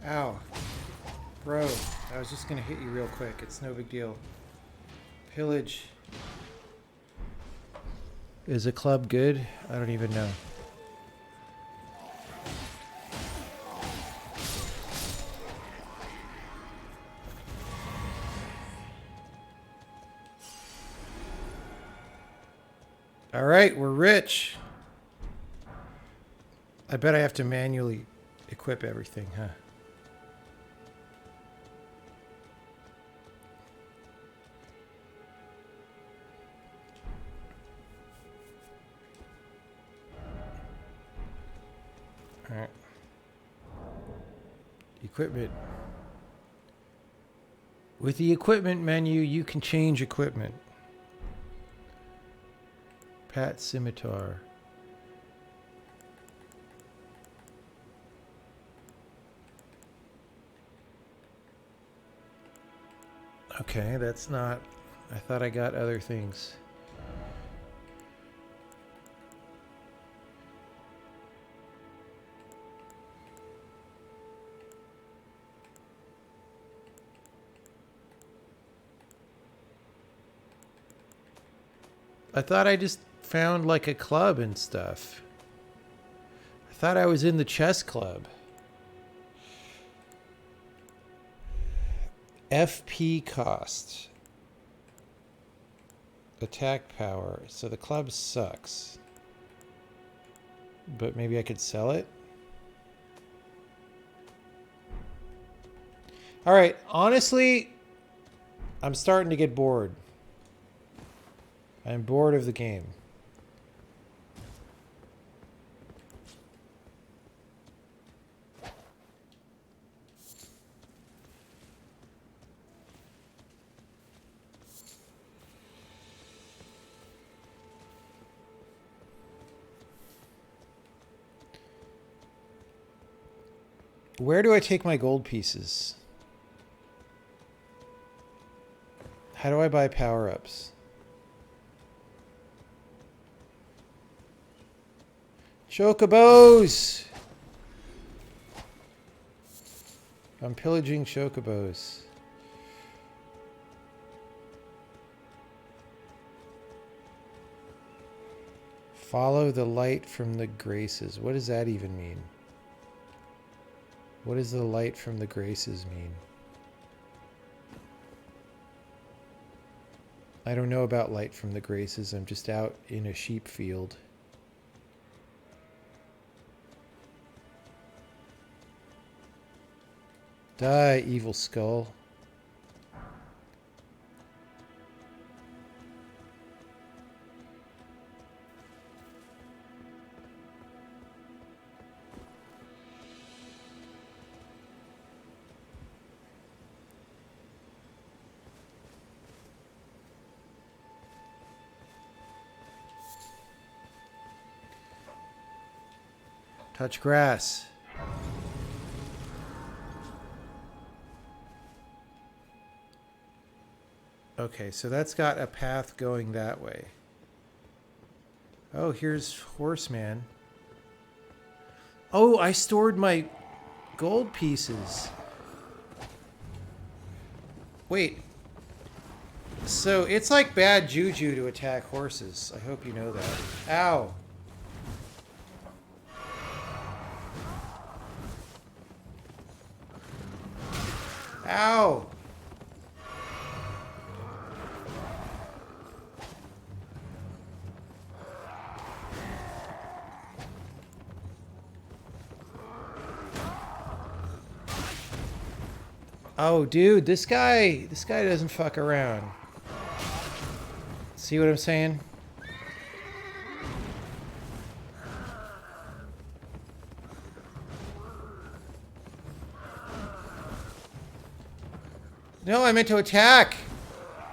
Ow. Bro, I was just gonna hit you real quick. It's no big deal. Pillage. Is a club good? I don't even know. All right, we're rich. I bet I have to manually equip everything, huh? All right. Equipment. With the equipment menu, you can change equipment. Pat Scimitar. Okay, that's not... I thought I got other things. I thought I just found like a club and stuff. I thought I was in the chess club. FP cost. Attack power. So the club sucks. But maybe I could sell it? All right, honestly, I'm starting to get bored. I'm bored of the game. Where do I take my gold pieces? How do I buy power-ups? Chocobos! I'm pillaging chocobos. Follow the light from the graces. What does that even mean? What does the light from the graces mean? I don't know about light from the graces. I'm just out in a sheep field. Die, evil skull. Touch grass. Okay, so that's got a path going that way. Oh, here's Horseman. Oh, I stored my gold pieces. Wait. So it's like bad juju to attack horses. I hope you know that. Ow. Ow. Oh, dude, this guy doesn't fuck around. See what I'm saying? No, I meant to attack.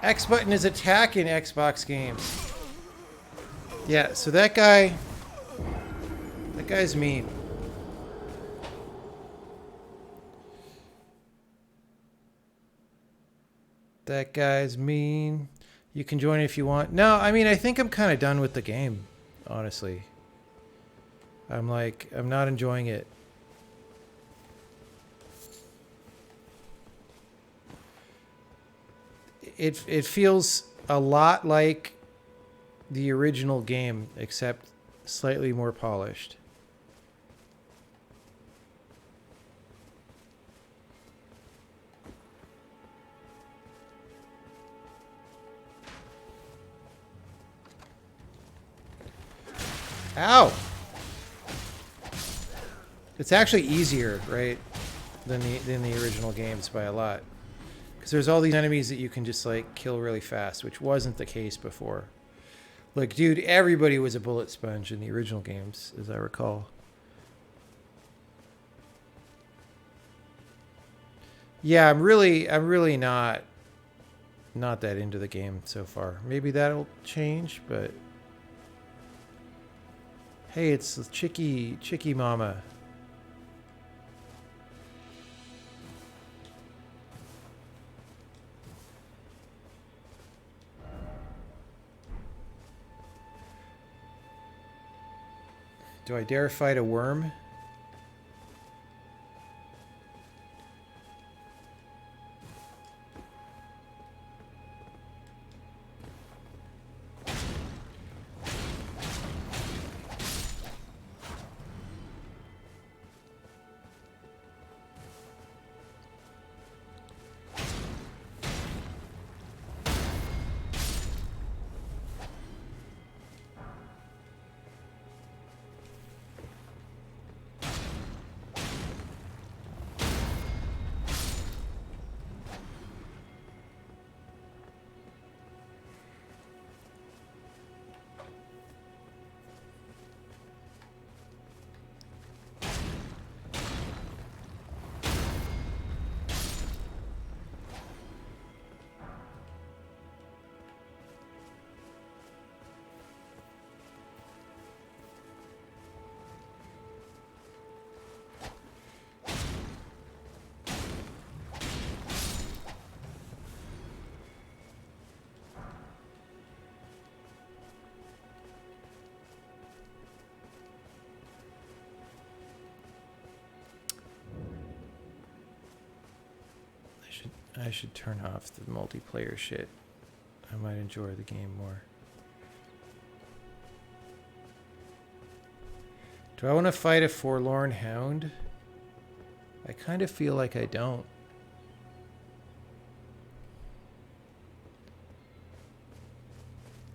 X button is attack in Xbox games. Yeah, so that guy's mean. That guy's mean. You can join if you want. No, I mean, I think I'm kind of done with the game, honestly. I'm not enjoying it. It feels a lot like the original game, except slightly more polished. Ow! It's actually easier, right, than the original games by a lot. Because there's all these enemies that you can just, like, kill really fast, which wasn't the case before. Like, dude, everybody was a bullet sponge in the original games, as I recall. Yeah, I'm really not that into the game so far. Maybe that'll change, but... Hey, it's Chicky Mama. Do I dare fight a worm? I should turn off the multiplayer shit. I might enjoy the game more. Do I want to fight a forlorn hound? I kind of feel like I don't.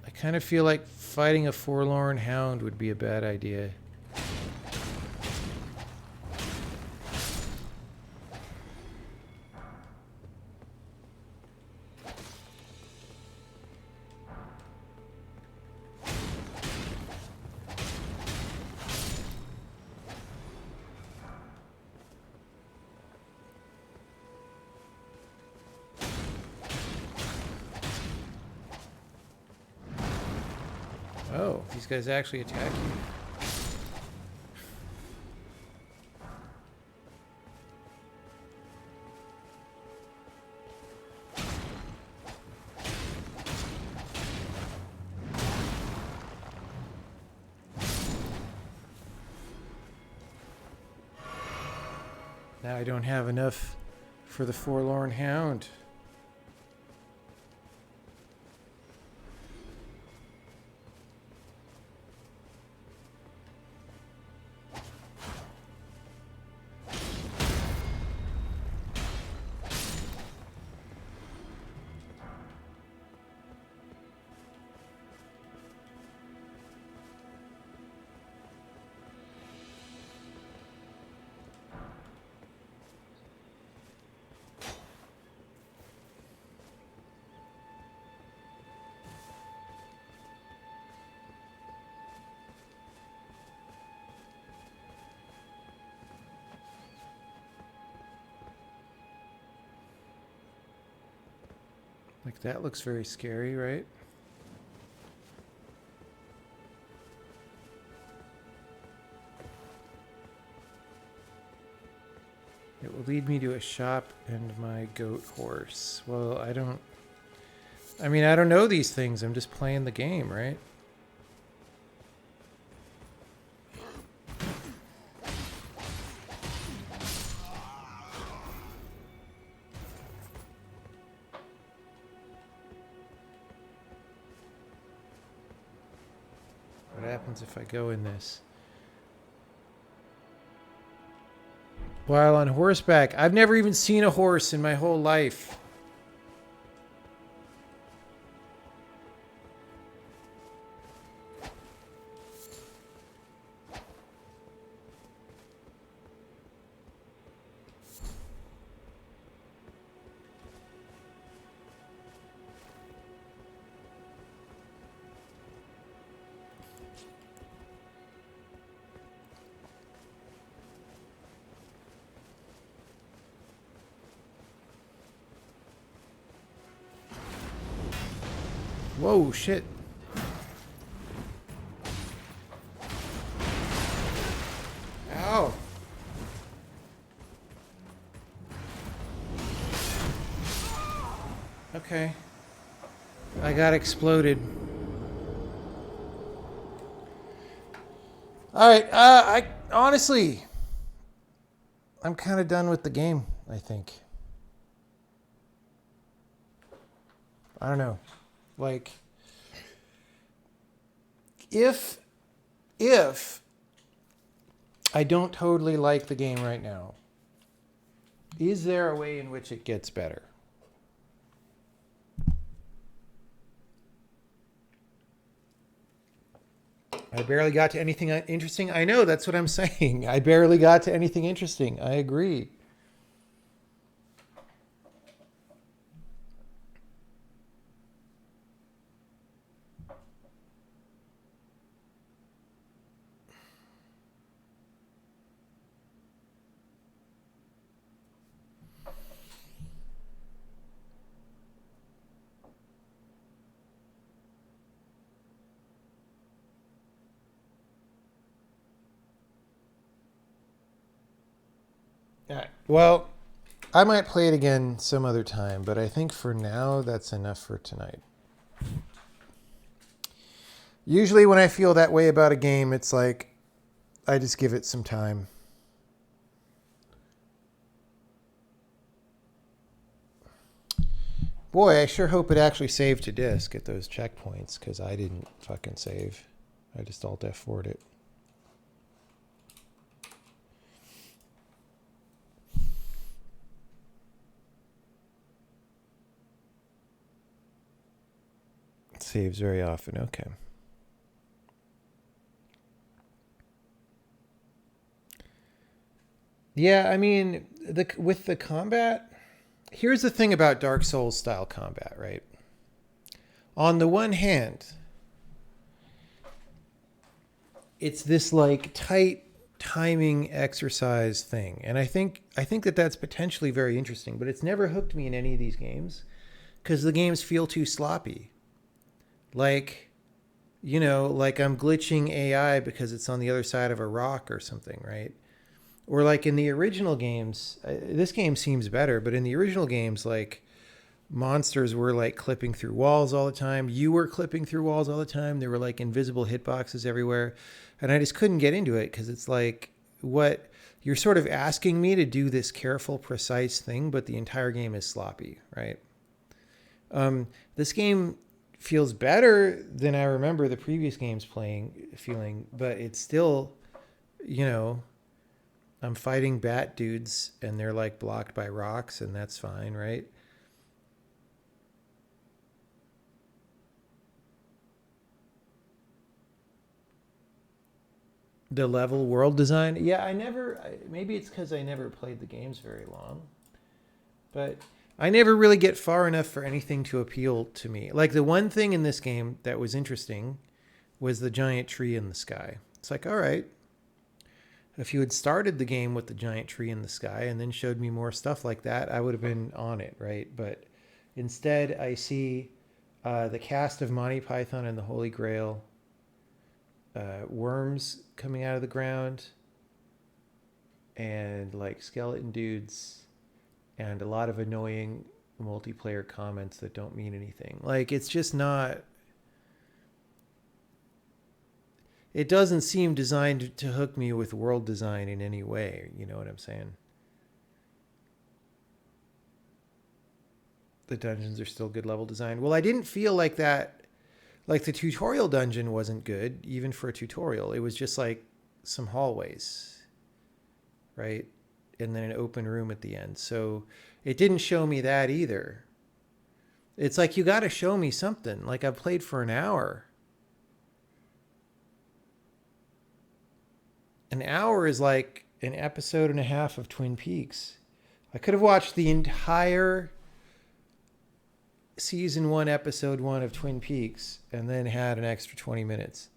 I kind of feel like fighting a forlorn hound would be a bad idea. Oh, these guys actually attack you. Now I don't have enough for the forlorn hound. Like, that looks very scary, right? It will lead me to a shop and my goat horse. Well, I don't know these things. I'm just playing the game, right? What happens if I go in this? While on horseback. I've never even seen a horse in my whole life. Whoa, shit. Ow. Okay. I got exploded. Alright, I honestly, I'm kind of done with the game, I think. I don't know. Like, if I don't totally like the game right now, is there a way in which it gets better? I barely got to anything interesting. I know, that's what I'm saying. I barely got to anything interesting. I agree. All right. Well, I might play it again some other time, but I think for now, that's enough for tonight. Usually when I feel that way about a game, it's like I just give it some time. Boy, I sure hope it actually saved to disk at those checkpoints, because I didn't fucking save. I just Alt F4'd it. It saves very often. Okay. Yeah, I mean, with the combat, here's the thing about Dark Souls style combat, right? On the one hand, it's this like tight timing exercise thing, and I think that that's potentially very interesting, but it's never hooked me in any of these games because the games feel too sloppy. Like, you know, like I'm glitching AI because it's on the other side of a rock or something, right? Or like in the original games, this game seems better, but in the original games, like monsters were like clipping through walls all the time. You were clipping through walls all the time. There were like invisible hitboxes everywhere. And I just couldn't get into it because it's like, what you're sort of asking me to do this careful, precise thing, but the entire game is sloppy, right? This game feels better than I remember the previous games feeling, but it's still, you know, I'm fighting bat dudes and they're like blocked by rocks, and that's fine, right? The level world design. Yeah, maybe it's because I never played the games very long, but I never really get far enough for anything to appeal to me. Like the one thing in this game that was interesting was the giant tree in the sky. It's like, all right, if you had started the game with the giant tree in the sky and then showed me more stuff like that, I would have been on it, right? But instead, I see the cast of Monty Python and the Holy Grail, worms coming out of the ground, and like skeleton dudes, and a lot of annoying multiplayer comments that don't mean anything. Like, it's just not... It doesn't seem designed to hook me with world design in any way. You know what I'm saying? The dungeons are still good level design. Well, I didn't feel like that. Like the tutorial dungeon wasn't good, even for a tutorial. It was just like some hallways, right? And then an open room at the end. So it didn't show me that either. It's like, you got to show me something. Like, I've played for an hour. An hour is like an episode and a half of Twin Peaks. I could have watched the entire season 1, episode 1 of Twin Peaks and then had an extra 20 minutes.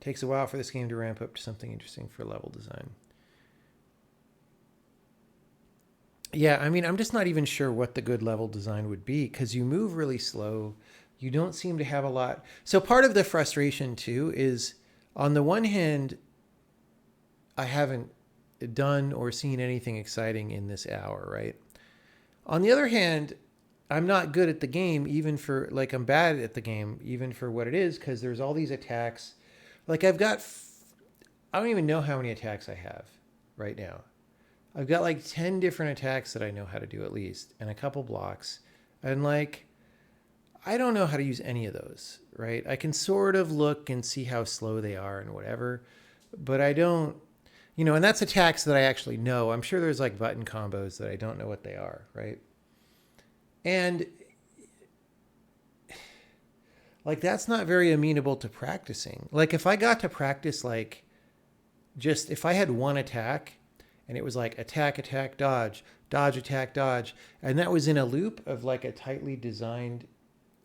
Takes a while for this game to ramp up to something interesting for level design. Yeah, I mean, I'm just not even sure what the good level design would be, because you move really slow. You don't seem to have a lot. So part of the frustration too is, on the one hand, I haven't done or seen anything exciting in this hour, right? On the other hand, I'm not good at the game, even for, like, I'm bad at the game, even for what it is, because there's all these attacks. Like, I don't even know how many attacks I have right now. I've got like 10 different attacks that I know how to do at least, and a couple blocks. And like, I don't know how to use any of those, right? I can sort of look and see how slow they are and whatever, but I don't, you know, and that's attacks that I actually know. I'm sure there's like button combos that I don't know what they are, right? And like, that's not very amenable to practicing. Like, if I got to practice, like, just if I had one attack and it was like attack, attack, dodge, dodge, attack, dodge, and that was in a loop of like a tightly designed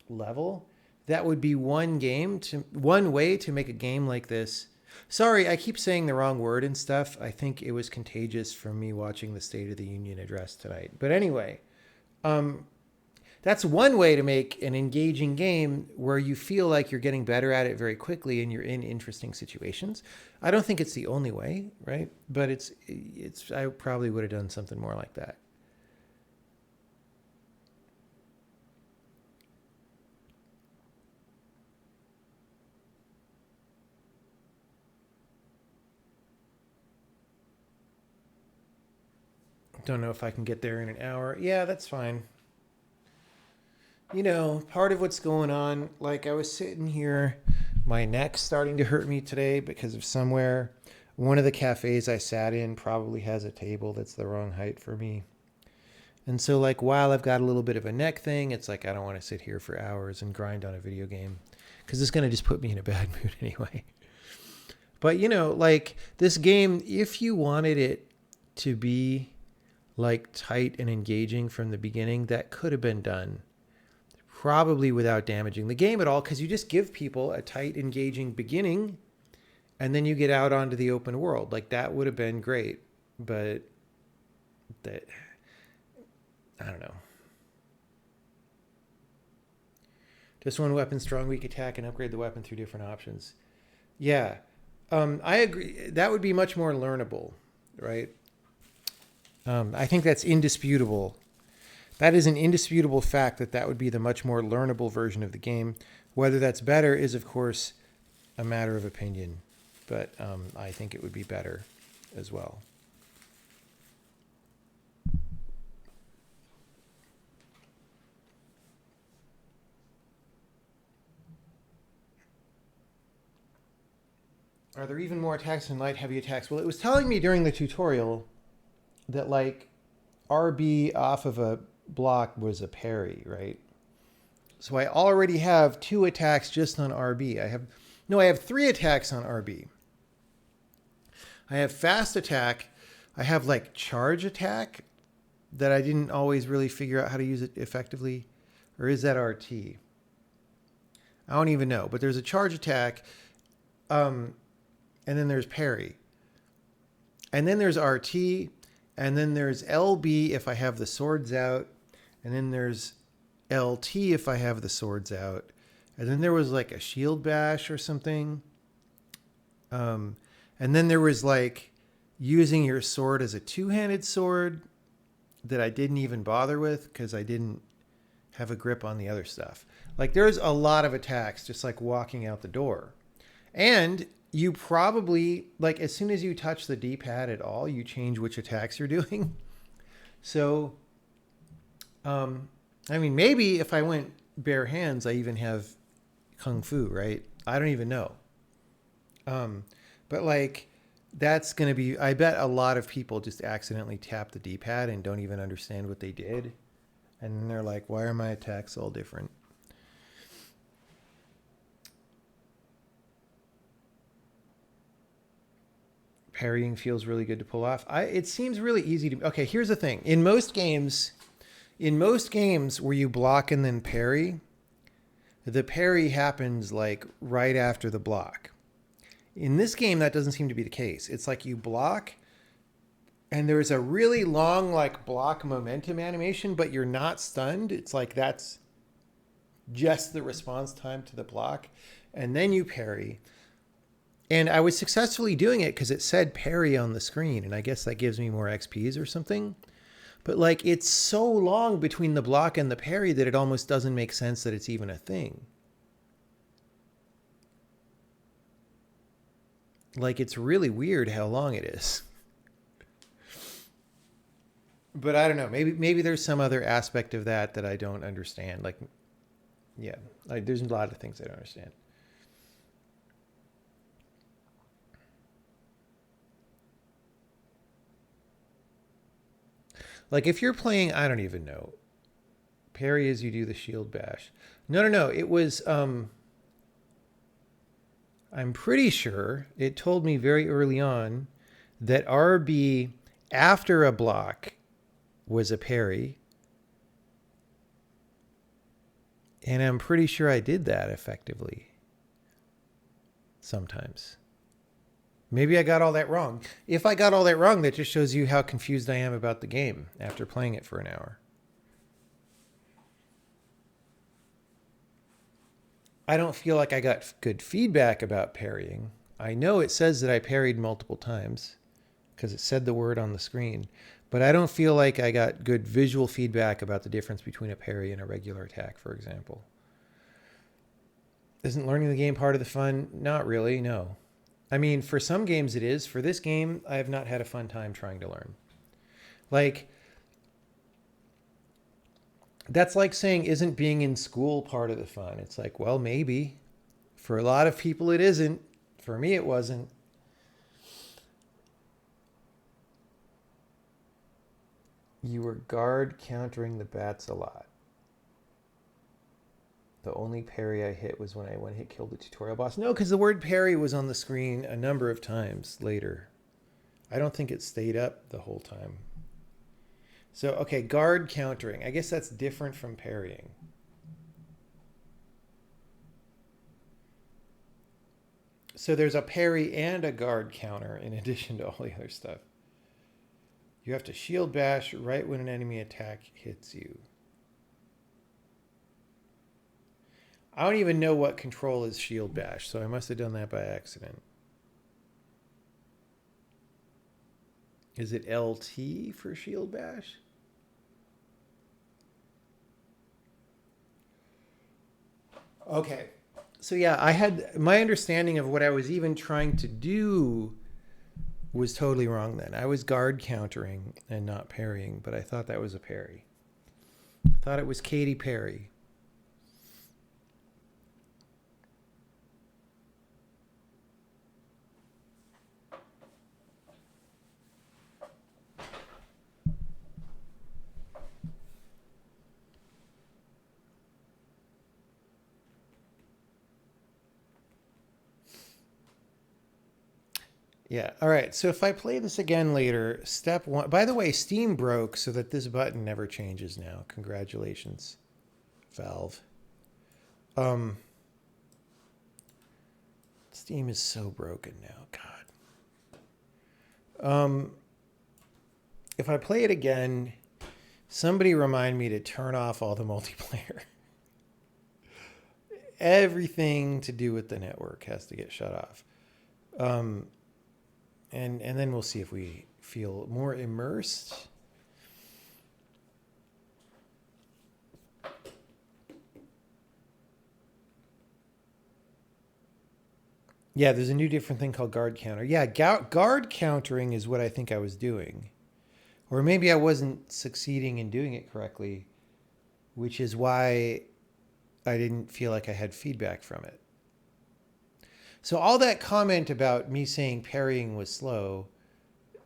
level, that would be one way to make a game like this. Sorry, I keep saying the wrong word and stuff. I think it was contagious from me watching the State of the Union address tonight. But anyway, that's one way to make an engaging game where you feel like you're getting better at it very quickly and you're in interesting situations. I don't think it's the only way, right? But I probably would have done something more like that. don't know if I can get there in an hour. Yeah, that's fine. You know, part of what's going on, like I was sitting here, my neck's starting to hurt me today because of somewhere. One of the cafes I sat in probably has a table that's the wrong height for me. And so, like, while I've got a little bit of a neck thing, it's like I don't want to sit here for hours and grind on a video game because it's going to just put me in a bad mood anyway. But, you know, like, this game, if you wanted it to be, like, tight and engaging from the beginning, that could have been done. Probably without damaging the game at all, because you just give people a tight, engaging beginning, and then you get out onto the open world. Like, that would have been great. But that... I don't know. Just one weapon, strong, weak attack, and upgrade the weapon through different options. Yeah, I agree. That would be much more learnable, right? I think that's indisputable. That is an indisputable fact that that would be the much more learnable version of the game. Whether that's better is, of course, a matter of opinion. But I think it would be better as well. Are there even more attacks than light heavy attacks? Well, it was telling me during the tutorial that, like, RB off of a block was a parry, right? So I already have 2 attacks just on RB. I have 3 attacks on RB. I have fast attack. I have, like, charge attack that I didn't always really figure out how to use it effectively. Or is that RT? I don't even know. But there's a charge attack. And then there's parry. And then there's RT. And then there's LB if I have the swords out. And then there's LT if I have the swords out. And then there was like a shield bash or something. And then there was like using your sword as a 2-handed sword that I didn't even bother with because I didn't have a grip on the other stuff. Like, there's a lot of attacks just like walking out the door. And you probably, like, as soon as you touch the D-pad at all, you change which attacks you're doing. So, I mean, maybe if I went bare hands, I even have Kung Fu, right? I don't even know. But, like, that's going to be, I bet a lot of people just accidentally tap the D-pad and don't even understand what they did. And then they're like, why are my attacks all different? Parrying feels really good to pull off. It seems really easy to... Okay, here's the thing. In most games where you block and then parry, the parry happens like right after the block. In this game, that doesn't seem to be the case. It's like you block and there's a really long like block momentum animation, but you're not stunned. It's like that's just the response time to the block. And then you parry. And I was successfully doing it because it said parry on the screen. And I guess that gives me more XPs or something. But like, it's so long between the block and the parry that it almost doesn't make sense that it's even a thing. Like, it's really weird how long it is. But I don't know. Maybe there's some other aspect of that I don't understand. Like, yeah, like there's a lot of things I don't understand. Like, if you're playing, I don't even know. Parry as you do the shield bash. No. It was, I'm pretty sure it told me very early on that RB after a block was a parry. And I'm pretty sure I did that effectively. Sometimes. Maybe I got all that wrong. If I got all that wrong, that just shows you how confused I am about the game after playing it for an hour. I don't feel like I got good feedback about parrying. I know it says that I parried multiple times because it said the word on the screen, but I don't feel like I got good visual feedback about the difference between a parry and a regular attack, for example. Isn't learning the game part of the fun? Not really, no. I mean, for some games it is. For this game, I have not had a fun time trying to learn. Like, That's like saying, isn't being in school part of the fun? It's like, well, maybe. For a lot of people, it isn't. For me, it wasn't. You were guard countering the bats a lot. The only parry I hit was when I one hit killed the tutorial boss. No, because the word parry was on the screen a number of times later. I don't think it stayed up the whole time. So, okay, guard countering. I guess that's different from parrying. So there's a parry and a guard counter in addition to all the other stuff. You have to shield bash right when an enemy attack hits you. I don't even know what control is shield bash, so I must have done that by accident. Is it LT for shield bash? Okay. So yeah, I had my understanding of what I was even trying to do was totally wrong then. I was guard countering and not parrying, but I thought that was a parry. I thought it was Katy Perry. Yeah. All right. So if I play this again later, step one. By the way, Steam broke so that this button never changes now. Congratulations, Valve. Steam is so broken now. God. If I play it again, somebody remind me to turn off all the multiplayer. Everything to do with the network has to get shut off. And then we'll see if we feel more immersed. Yeah, there's a new different thing called guard counter. Yeah, guard countering is what I think I was doing. Or maybe I wasn't succeeding in doing it correctly, which is why I didn't feel like I had feedback from it. So all that comment about me saying parrying was slow,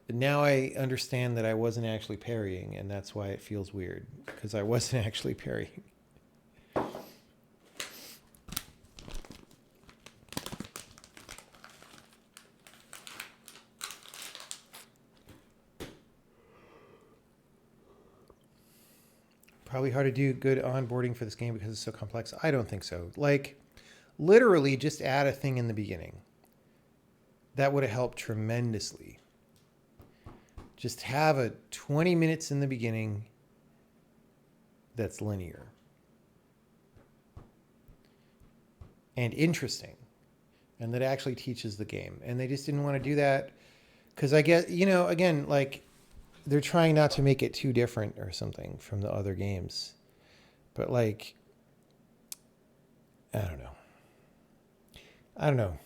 now I understand that I wasn't actually parrying, and that's why it feels weird, because I wasn't actually parrying. Probably hard to do good onboarding for this game because it's so complex. I don't think so. Like, literally just add a thing in the beginning. That would have helped tremendously. Just have a 20 minutes in the beginning that's linear and interesting and that actually teaches the game. And they just didn't want to do that because I guess, you know, again, like they're trying not to make it too different or something from the other games. But like, I don't know.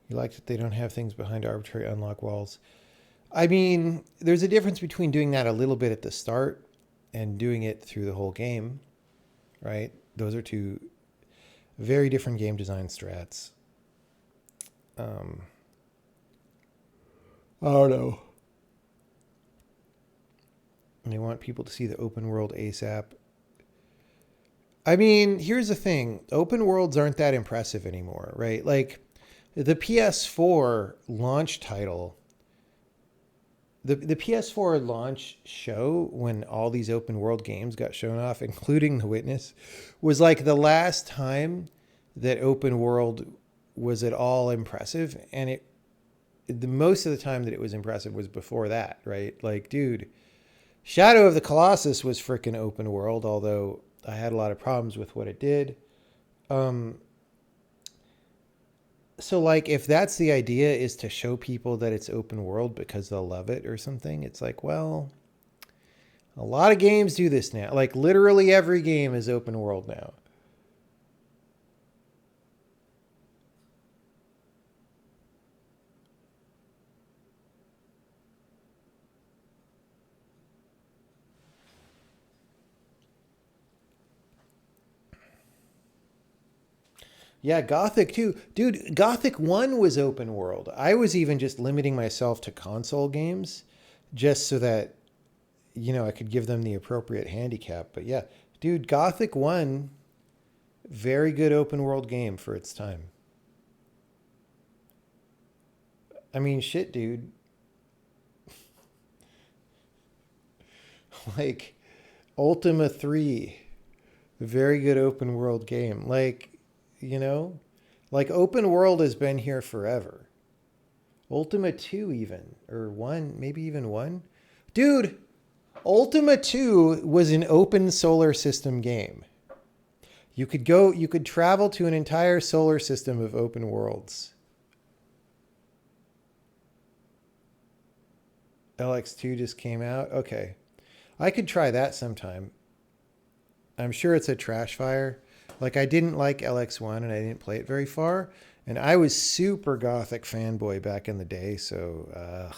You like that they don't have things behind arbitrary unlock walls. I mean, there's a difference between doing that a little bit at the start and doing it through the whole game, right? Those are two very different game design strats. I don't know. And they want people to see the open world ASAP. I mean, here's the thing. Open worlds aren't that impressive anymore, right? Like, the PS4 launch title, the PS4 launch show when all these open world games got shown off, including The Witness, was like the last time that open world was at all impressive. And the most of the time that it was impressive was before that, right? Like, dude, Shadow of the Colossus was freaking open world, although I had a lot of problems with what it did. So like, if that's the idea, is to show people that it's open world because they'll love it or something, it's like, well, a lot of games do this now. Like literally every game is open world now. Yeah, Gothic 2. Dude, Gothic 1 was open world. I was even just limiting myself to console games just so that, I could give them the appropriate handicap. But yeah, dude, Gothic 1, very good open world game for its time. I mean, shit, dude. Like, Ultima 3, very good open world game. Like, like open world has been here forever. Ultima 2 even, or 1, maybe even 1. Dude, Ultima 2 was an open solar system game. You could travel to an entire solar system of open worlds. LX2 just came out. Okay. I could try that sometime. I'm sure it's a trash fire. Like, I didn't like LX1 and I didn't play it very far. And I was super Gothic fanboy back in the day. So,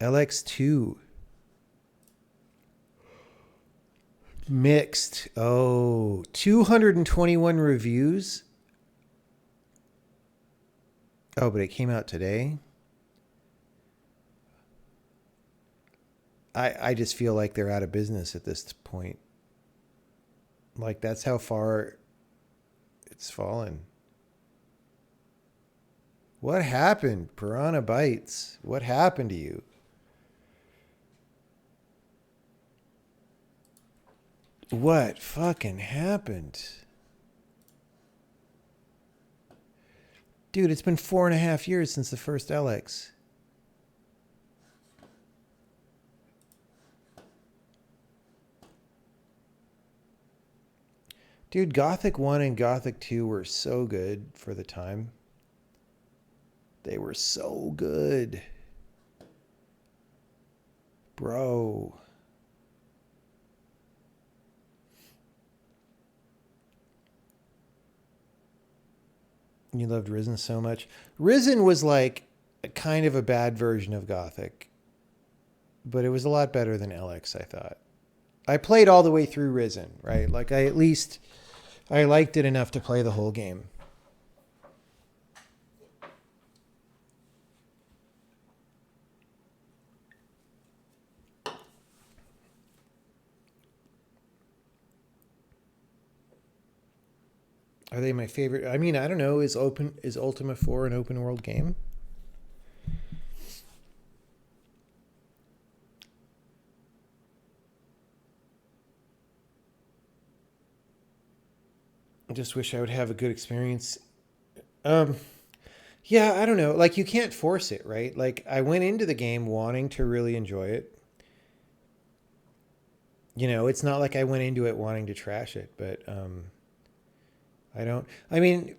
LX2. Mixed. Oh, 221 reviews. Oh, but it came out today. I just feel like they're out of business at this point. Like, that's how far it's fallen. What happened? Piranha Bytes. What happened to you? What fucking happened? Dude, it's been 4.5 years since the first LX. Dude, Gothic 1 and Gothic 2 were so good for the time. They were so good. Bro. You loved Risen so much. Risen was like a kind of a bad version of Gothic. But it was a lot better than LX, I thought. I played all the way through Risen, right? Like, I liked it enough to play the whole game. Are they my favorite? I mean, I don't know. Is Ultima 4 an open world game? I just wish I would have a good experience. Yeah, I don't know. Like, you can't force it, right? Like, I went into the game wanting to really enjoy it. It's not like I went into it wanting to trash it, but I mean,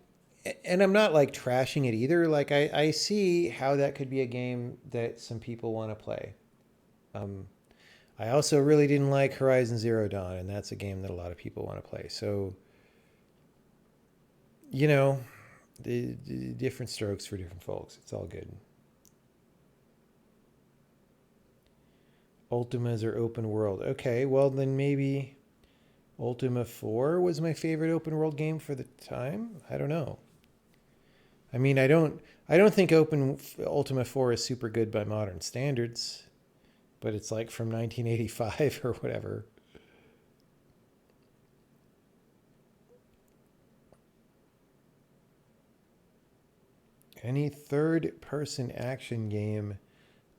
and I'm not like trashing it either. Like, I see how that could be a game that some people want to play. I also really didn't like Horizon Zero Dawn, and that's a game that a lot of people want to play. So, the different strokes for different folks. It's all good. Ultimas are open world. Okay, well then maybe Ultima 4 was my favorite open world game for the time. I don't know. I mean, I don't think Ultima 4 is super good by modern standards, but it's like from 1985 or whatever. Any third-person action game,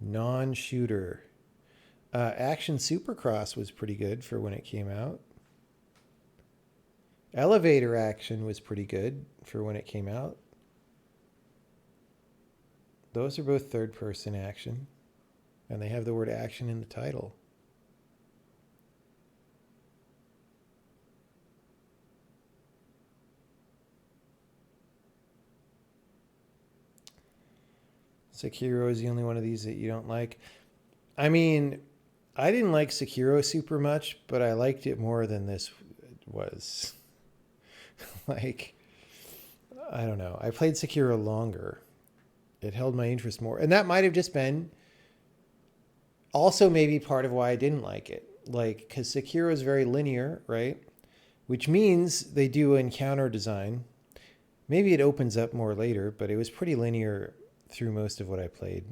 non-shooter. Action Supercross was pretty good for when it came out. Elevator Action was pretty good for when it came out. Those are both third-person action, and they have the word action in the title. Sekiro is the only one of these that you don't like. I mean, I didn't like Sekiro super much, but I liked it more than this was. Like, I don't know. I played Sekiro longer. It held my interest more. And that might have just been also maybe part of why I didn't like it. Like, because Sekiro is very linear, right? which means they do encounter design. Maybe it opens up more later, but it was pretty linear through most of what I played.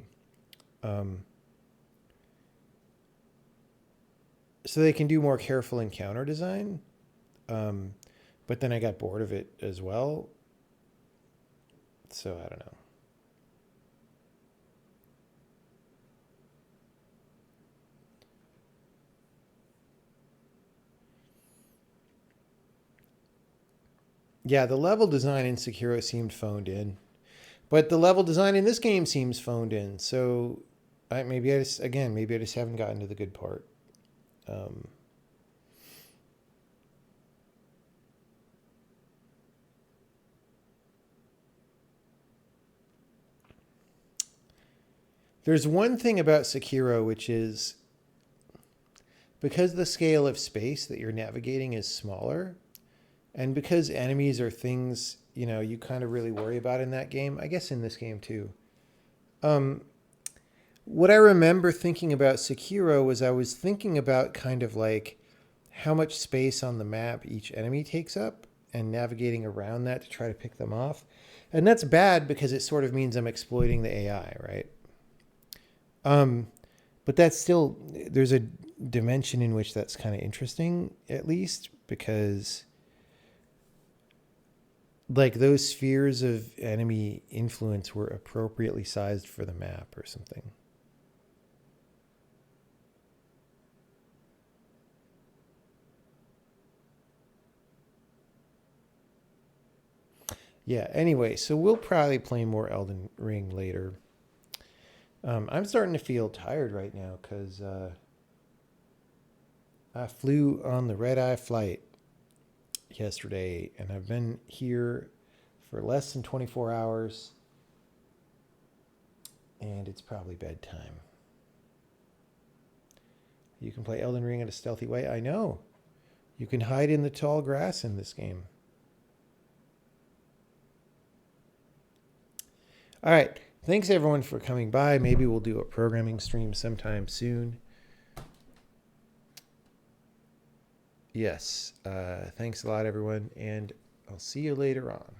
So they can do more careful encounter design. But then I got bored of it as well. So I don't know. Yeah, the level design in Sekiro seemed phoned in. But the level design in this game seems phoned in. So maybe I just haven't gotten to the good part. There's one thing about Sekiro, which is because the scale of space that you're navigating is smaller, and because enemies are things, you kind of really worry about in that game, I guess in this game too. What I remember thinking about Sekiro was I was thinking about kind of like how much space on the map each enemy takes up and navigating around that to try to pick them off. And that's bad because it sort of means I'm exploiting the AI, right? But that's still, there's a dimension in which that's kind of interesting, at least, because like those spheres of enemy influence were appropriately sized for the map or something. Yeah, anyway, so we'll probably play more Elden Ring later. I'm starting to feel tired right now because I flew on the red-eye flight yesterday, and I've been here for less than 24 hours, and it's probably bedtime. You can play Elden Ring in a stealthy way. I know. You can hide in the tall grass in this game. All right. Thanks, everyone, for coming by. Maybe we'll do a programming stream sometime soon. Yes. Thanks a lot, everyone, and I'll see you later on.